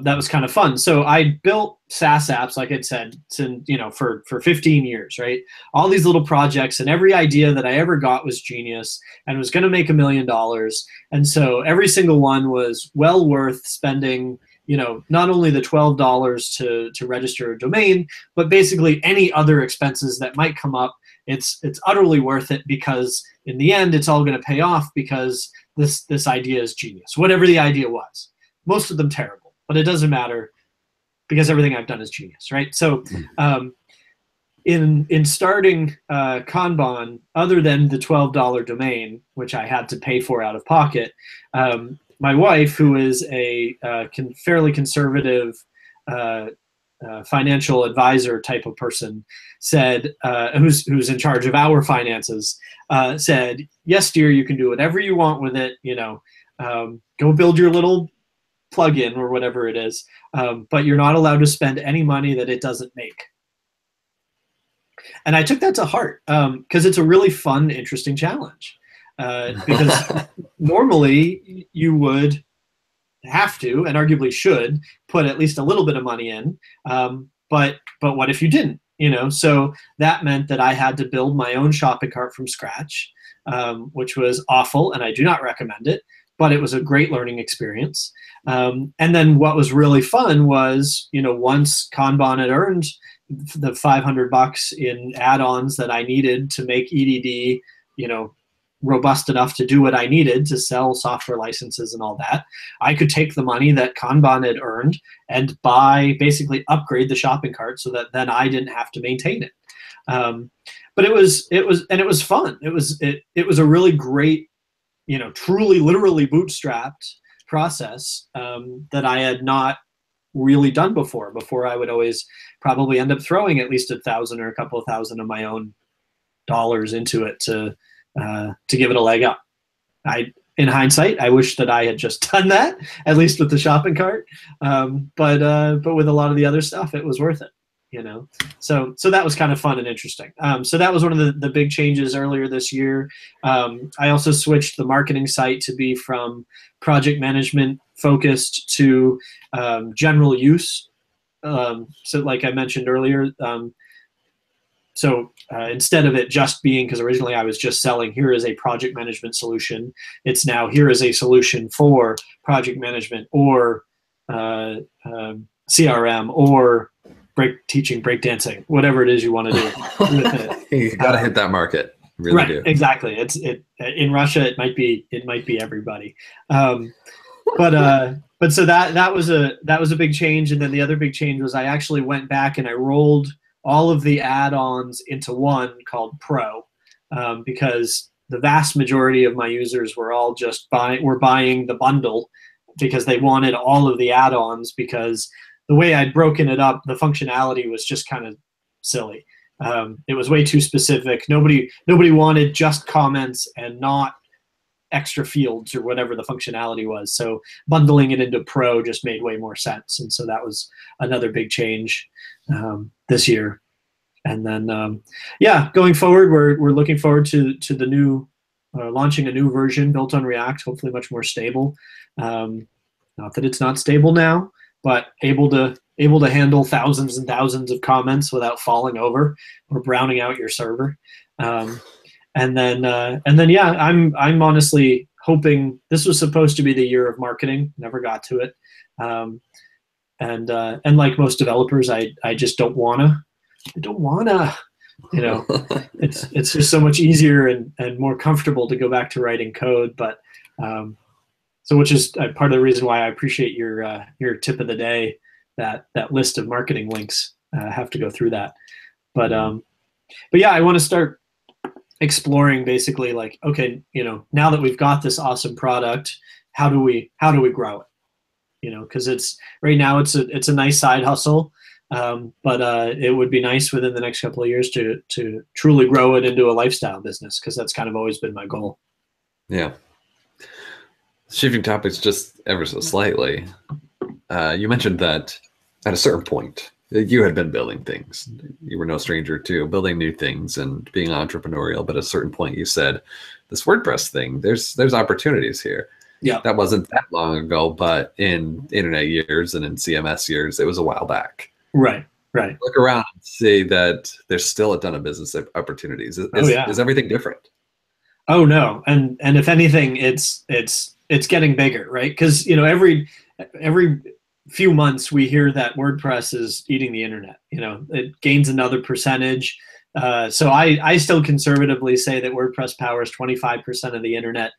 That was kind of fun. So I built SaaS apps, like I said, for 15 years, right? All these little projects, and every idea that I ever got was genius and was going to make $1 million. And so every single one was well worth spending, not only the $12 to register a domain, but basically any other expenses that might come up. It's utterly worth it, because in the end, it's all going to pay off, because this idea is genius. Whatever the idea was, most of them terrible, but it doesn't matter, because everything I've done is genius, right? So in starting Kanban, other than the $12 domain, which I had to pay for out of pocket, my wife, who is a fairly conservative financial advisor type of person, said, who's in charge of our finances, said, "Yes, dear, you can do whatever you want with it. Go build your little plugin or whatever it is, but you're not allowed to spend any money that it doesn't make." And I took that to heart, because it's a really fun, interesting challenge. Because normally you would have to, and arguably should, put at least a little bit of money in. But what if you didn't? So that meant that I had to build my own shopping cart from scratch, which was awful, and I do not recommend it. but it was a great learning experience. And then what was really fun was, once Kanban had earned the $500 in add-ons that I needed to make EDD, robust enough to do what I needed to sell software licenses and all that, I could take the money that Kanban had earned and basically upgrade the shopping cart so that then I didn't have to maintain it. But it was fun. It was a really great, truly, literally bootstrapped process that I had not really done before. Before, I would always probably end up throwing at least $1,000 or a couple of thousand of my own dollars into it to give it a leg up. In hindsight, I wish that I had just done that, at least with the shopping cart. But with a lot of the other stuff, it was worth it. So that was kind of fun and interesting. So that was one of the big changes earlier this year. I also switched the marketing site to be from project management focused to general use. So like I mentioned earlier, instead of it just being, because originally I was just selling, here is a project management solution, it's now here is a solution for project management or CRM or teaching breakdancing, whatever it is you want to do with it. You got to hit that market. Really right, do. Exactly. In Russia, it might be everybody. But so that was a big change. And then the other big change was I actually went back and I rolled all of the add-ons into one called Pro, because the vast majority of my users were all just buying the bundle because they wanted all of the add-ons, because the way I'd broken it up, the functionality was just kind of silly. It was way too specific. Nobody wanted just comments and not extra fields or whatever the functionality was. So bundling it into Pro just made way more sense. And so that was another big change this year. And then, going forward, we're looking forward to the new, launching a new version built on React, hopefully much more stable. Not that it's not stable now, but able to handle thousands and thousands of comments without falling over or browning out your server. And then I'm honestly hoping, this was supposed to be the year of marketing, never got to it. And like most developers, I just don't wanna, it's just so much easier and more comfortable to go back to writing code. But so which is part of the reason why I appreciate your tip of the day, that list of marketing links. Have to go through that. But yeah, I want to start exploring basically like, okay, now that we've got this awesome product, how do we grow it? Because it's right now it's a nice side hustle, but it would be nice within the next couple of years to truly grow it into a lifestyle business, because that's kind of always been my goal. Yeah. Shifting topics just ever so slightly, you mentioned that at a certain point you had been building things. You were no stranger to building new things and being entrepreneurial, but at a certain point you said, this WordPress thing, there's opportunities here. Yeah. That wasn't that long ago, but in internet years and in CMS years, it was a while back. Right. Look around and see that there's still a ton of business opportunities. Is everything different? Oh no, and if anything, it's getting bigger, right? Because every few months we hear that WordPress is eating the internet. It gains another percentage. So I still conservatively say that WordPress powers 25% of the internet.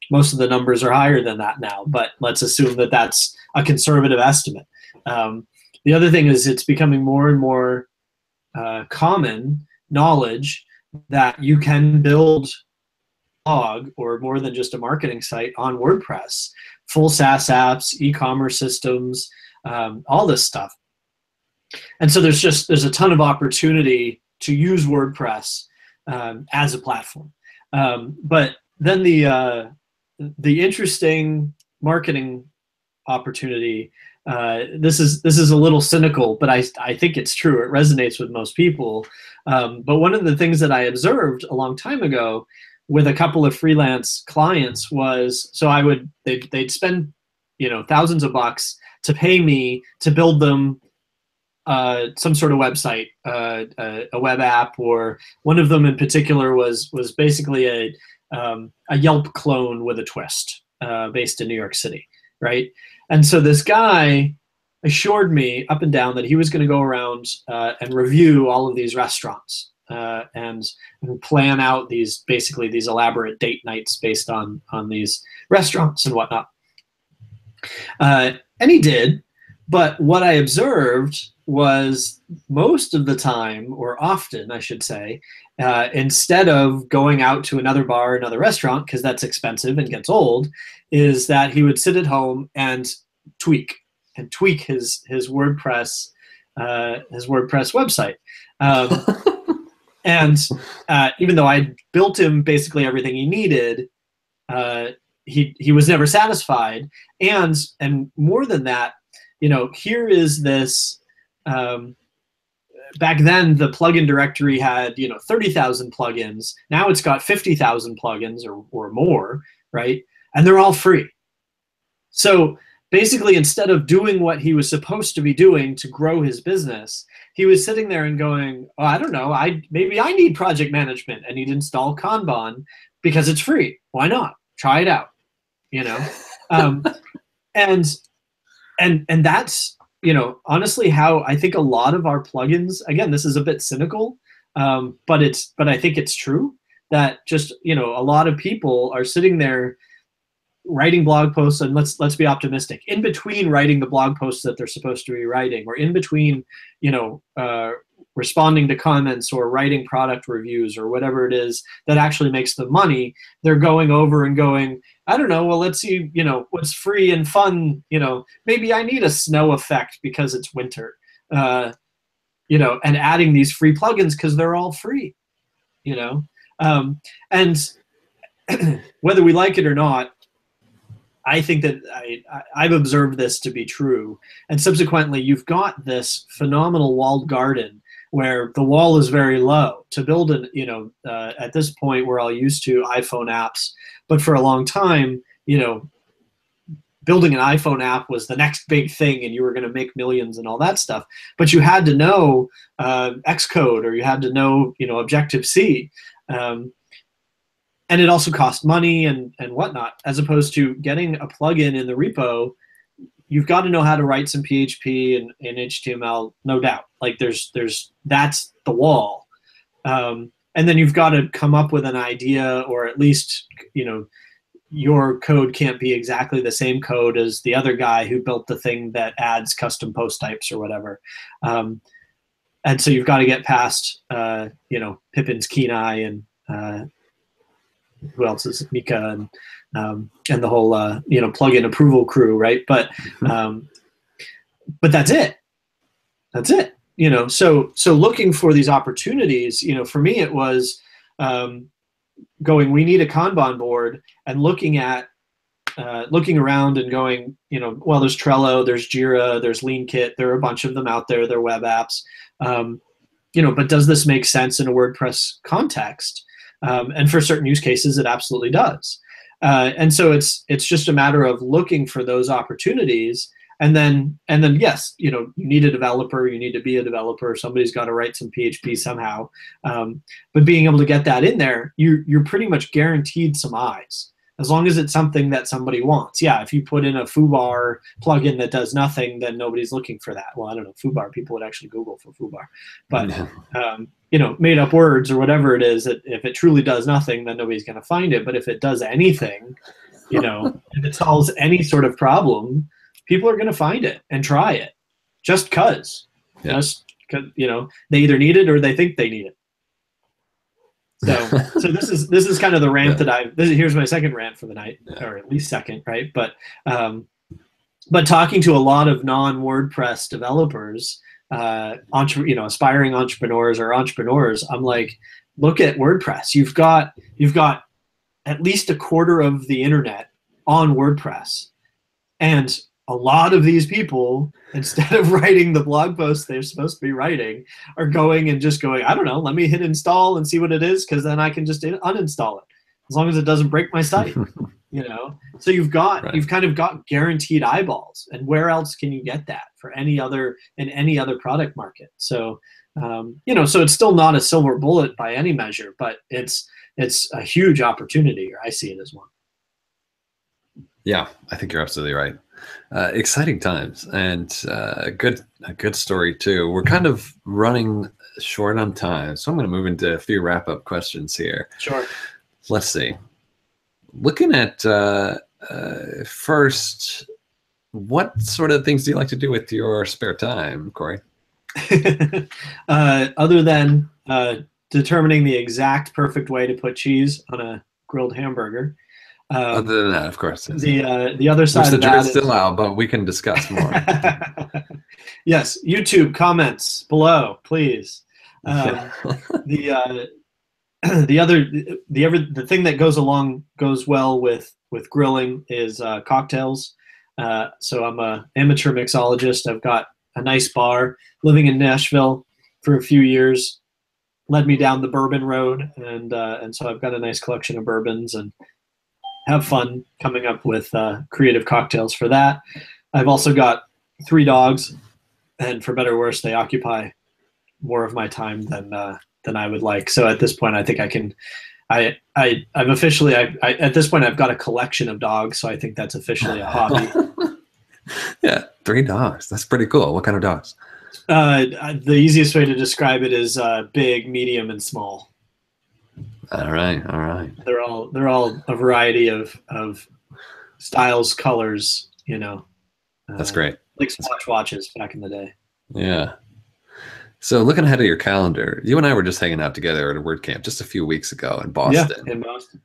Most of the numbers are higher than that now, but let's assume that that's a conservative estimate. The other thing is it's becoming more and more common knowledge that you can build a blog or more than just a marketing site on WordPress, full SaaS apps, e-commerce systems, all this stuff. And so there's a ton of opportunity to use WordPress as a platform. But then the interesting marketing opportunity, this is a little cynical, but I think it's true. It resonates with most people. But one of the things that I observed a long time ago with a couple of freelance clients was, so they'd spend thousands of bucks to pay me to build them some sort of website, a web app, or one of them in particular was basically a Yelp clone with a twist. based in New York City, right? And so this guy assured me up and down that he was going to go around and review all of these restaurants and plan out these elaborate date nights based on these restaurants and whatnot. And he did, but what I observed was most of the time, or often I should say, instead of going out to another bar, another restaurant, because that's expensive and gets old, is that he would sit at home and tweak his WordPress website. And even though I built him basically everything he needed, he was never satisfied. And more than that, here is this. Back then, the plugin directory had 30,000 plugins. Now it's got 50,000 plugins or more, right? And they're all free. So basically, instead of doing what he was supposed to be doing to grow his business, he was sitting there and going, oh, I don't know, maybe I need project management, and he'd install Kanban because it's free. Why not? Try it out, and that's honestly how I think a lot of our plugins. Again, this is a bit cynical, but I think it's true that just a lot of people are sitting there writing blog posts, and let's be optimistic, in between writing the blog posts that they're supposed to be writing, or in between responding to comments or writing product reviews or whatever it is that actually makes them money, they're going over and going, I don't know, well, let's see what's free and fun, maybe I need a snow effect because it's winter, and adding these free plugins because they're all free, and whether we like it or not, I think that I've observed this to be true. And subsequently, you've got this phenomenal walled garden where the wall is very low. To build at this point, we're all used to iPhone apps, but for a long time, building an iPhone app was the next big thing, and you were going to make millions and all that stuff. But you had to know Xcode, or you had to know Objective-C. And it also cost money and whatnot, as opposed to getting a plugin in the repo. You've got to know how to write some PHP and HTML, no doubt. Like that's the wall. And then you've got to come up with an idea, or at least, your code can't be exactly the same code as the other guy who built the thing that adds custom post types or whatever. And so you've got to get past, Pippin's Kenai and who else is Mika and the whole plugin approval crew, right? But that's it. That's it. So looking for these opportunities, for me it was going, we need a Kanban board, and looking around and going, well, there's Trello, there's Jira, there's LeanKit, there are a bunch of them out there, they're web apps, but does this make sense in a WordPress context? And for certain use cases, it absolutely does. And so it's just a matter of looking for those opportunities, and then yes, you need a developer, you need to be a developer, somebody's got to write some PHP somehow. But being able to get that in there, you're pretty much guaranteed some eyes, as long as it's something that somebody wants. Yeah, if you put in a foobar plugin that does nothing, then nobody's looking for that. Well, I don't know, foobar, people would actually Google for foobar. But, made up words or whatever it is, that if it truly does nothing, then nobody's going to find it. But if it does anything, if it solves any sort of problem, people are going to find it and try it just because. Yeah. Just 'cause, they either need it or they think they need it. So this is kind of the rant that here's my second rant for the night, or at least second, right? But talking to a lot of non-WordPress developers, aspiring entrepreneurs or entrepreneurs, I'm like, look at WordPress. You've got at least a quarter of the internet on WordPress, and a lot of these people, instead of writing the blog posts they're supposed to be writing, are going and just going, I don't know, let me hit install and see what it is, because then I can just uninstall it, as long as it doesn't break my site. So you've kind of got guaranteed eyeballs, and where else can you get that in any other product market? So so it's still not a silver bullet by any measure, but it's a huge opportunity, or I see it as one. Yeah, I think you're absolutely right. Exciting times, and a good story too. We're kind of running short on time, so I'm going to move into a few wrap-up questions here. Sure. Let's see. Looking at first, what sort of things do you like to do with your spare time, Corey? Other than determining the exact perfect way to put cheese on a grilled hamburger. Other than that, of course. The other side of that jury's still out, but we can discuss more. Yes, YouTube comments below, please. The thing that goes well with grilling is cocktails. So I'm an amateur mixologist. I've got a nice bar. Living in Nashville for a few years led me down the bourbon road, and so I've got a nice collection of bourbons and have fun coming up with creative cocktails for that. I've also got 3 dogs, and for better or worse, they occupy more of my time than I would like. So at this point, I think I can. I've officially. At this point, I've got a collection of dogs, so I think that's officially a hobby. Yeah, 3 dogs. That's pretty cool. What kind of dogs? The easiest way to describe it is big, medium, and small. All right. They're all a variety of styles, colors. That's great. Like Swatch watches back in the day. Yeah. So looking ahead at your calendar, you and I were just hanging out together at a WordCamp just a few weeks ago in Boston. Yeah, in Boston.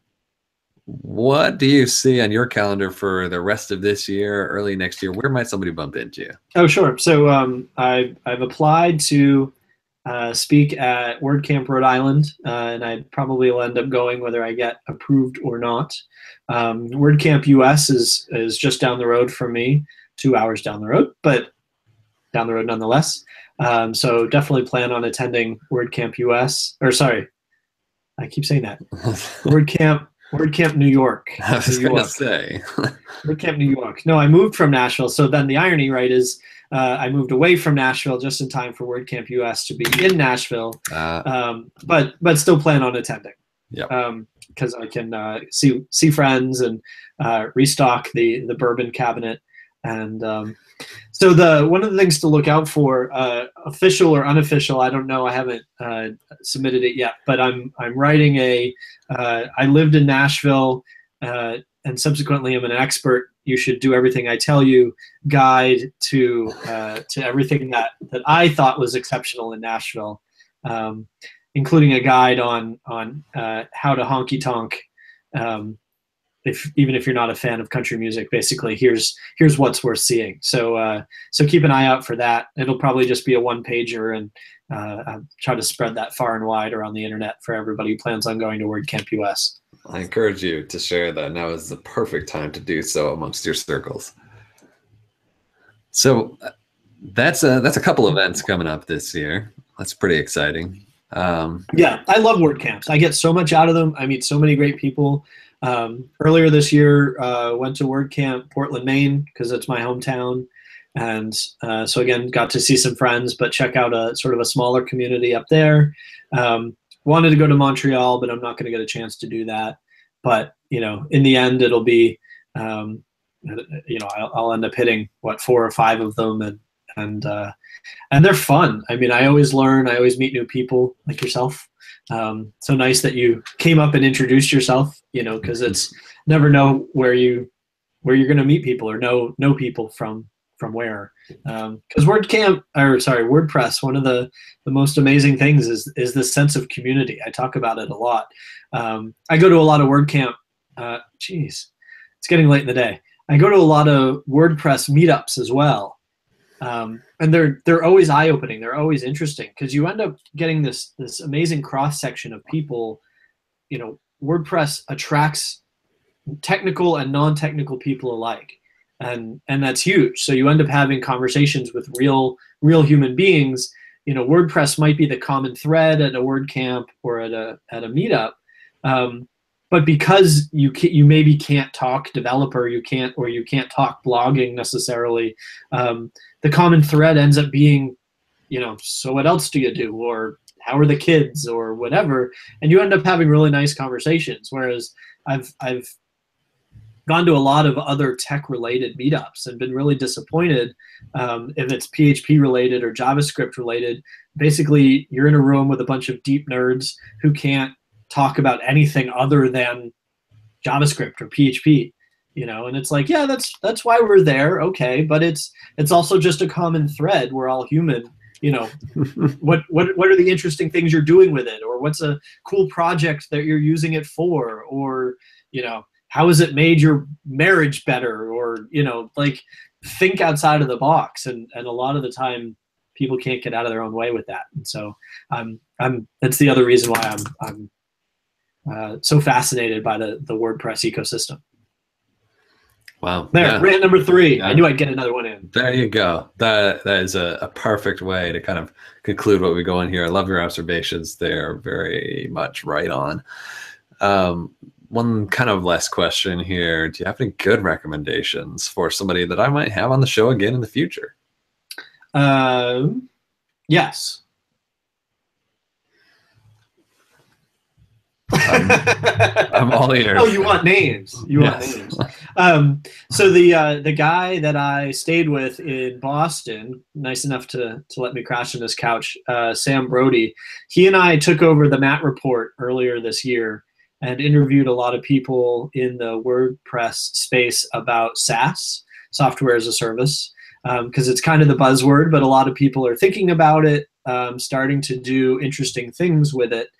What do you see on your calendar for the rest of this year, early next year? Where might somebody bump into you? Oh, sure. So I've applied to speak at WordCamp Rhode Island, and I probably will end up going whether I get approved or not. WordCamp US is just down the road from me, 2 hours down the road, but down the road nonetheless. So definitely plan on attending WordCamp US, or sorry, I keep saying that. WordCamp New York. I was going to say. WordCamp New York. No, I moved from Nashville. So then the irony, right, is I moved away from Nashville just in time for WordCamp US to be in Nashville, but still plan on attending. Yeah. Because I can see friends and restock the bourbon cabinet. And so one of the things to look out for, official or unofficial, I don't know. I haven't submitted it yet, but I'm writing I lived in Nashville and subsequently I'm an expert. You should do everything I tell you. Guide to everything that I thought was exceptional in Nashville, including a guide on how to honky tonk. Even if you're not a fan of country music, basically here's what's worth seeing. So keep an eye out for that. It'll probably just be a 1-pager, and I'll try to spread that far and wide around the internet for everybody who plans on going to WordCamp US. I encourage you to share that. Now is the perfect time to do so amongst your circles. So that's a couple events coming up this year. That's pretty exciting. Yeah, I love WordCamps. I get so much out of them. I meet so many great people. Earlier this year, went to WordCamp Portland, Maine, because it's my hometown. And so again, got to see some friends, but check out a sort of a smaller community up there. Wanted to go to Montreal, but I'm not going to get a chance to do that. But, in the end, it'll be, I'll end up hitting 4 or 5 of them, and they're fun. I mean, I always learn. I always meet new people like yourself. So nice that you came up and introduced yourself, because it's never know where you're going to meet people or know people from where. Because WordPress, one of the most amazing things is this sense of community. I talk about it a lot. I go to a lot of WordCamp. It's getting late in the day. I go to a lot of WordPress meetups as well. And they're always eye-opening. They're always interesting because you end up getting this amazing cross-section of people. WordPress attracts technical and non-technical people alike, and that's huge. So you end up having conversations with real human beings. WordPress might be the common thread at a WordCamp or at a meetup, but because you maybe can't talk developer, you can't talk blogging necessarily. The common thread ends up being, so what else do you do? Or how are the kids or whatever? And you end up having really nice conversations. Whereas I've gone to a lot of other tech-related meetups and been really disappointed if it's PHP related or JavaScript related. Basically, you're in a room with a bunch of deep nerds who can't talk about anything other than JavaScript or PHP, and it's like, yeah, that's why we're there, okay, but it's also just a common thread. We're all human. What are the interesting things you're doing with it, or what's a cool project that you're using it for, or how has it made your marriage better, or like, think outside of the box, and a lot of the time people can't get out of their own way with that. And so that's the other reason why I'm so fascinated by the WordPress ecosystem. Wow. There, yeah. Rant number 3. Yeah. I knew I'd get another one in. There you go. That is a perfect way to kind of conclude what we go on here. I love your observations. They're very much right on. One kind of last question here. Do you have any good recommendations for somebody that I might have on the show again in the future? Yes. I'm all ears. Oh, you want names? Want names? So the guy that I stayed with in Boston, nice enough to let me crash on his couch, Sam Brody. He and I took over the Matt Report earlier this year and interviewed a lot of people in the WordPress space about SaaS, software as a service, because it's kind of the buzzword, but a lot of people are thinking about it, starting to do interesting things with it.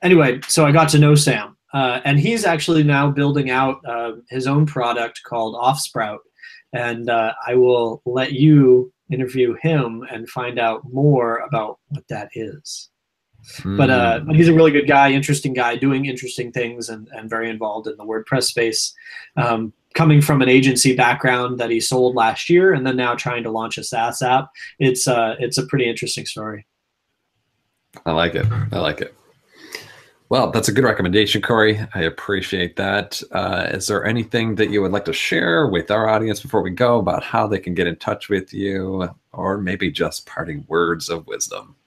Anyway, so I got to know Sam, and he's actually now building out his own product called Offsprout, and I will let you interview him and find out more about what that is. But he's a really good guy, interesting guy, doing interesting things, and very involved in the WordPress space. Coming from an agency background that he sold last year, and then now trying to launch a SaaS app, it's a pretty interesting story. I like it. I like it. Well, that's a good recommendation, Corey. I appreciate that. Is there anything that you would like to share with our audience before we go about how they can get in touch with you, or maybe just parting words of wisdom?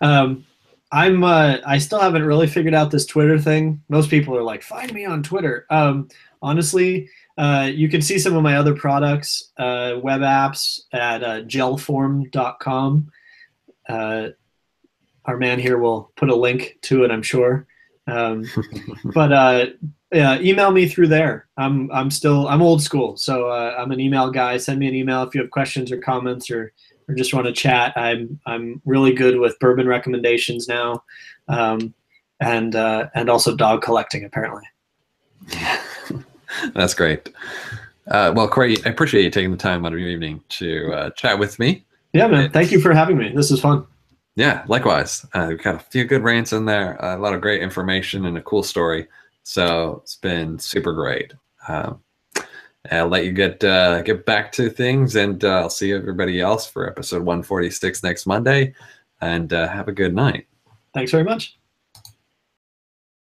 I still haven't really figured out this Twitter thing. Most people are like, find me on Twitter. Honestly, you can see some of my other products, web apps at gelform.com. Our man here will put a link to it, I'm sure. But email me through there. I'm old school, so I'm an email guy. Send me an email if you have questions or comments, or just want to chat. I'm really good with bourbon recommendations now, and also dog collecting, apparently. That's great. Well, Corey, I appreciate you taking the time out of your evening to chat with me. Yeah, man. Thank you for having me. This is fun. Yeah, likewise. We've got a few good rants in there, a lot of great information, and a cool story. So it's been super great. I'll let you get back to things, and I'll see everybody else for episode 146 next Monday. And have a good night. Thanks very much.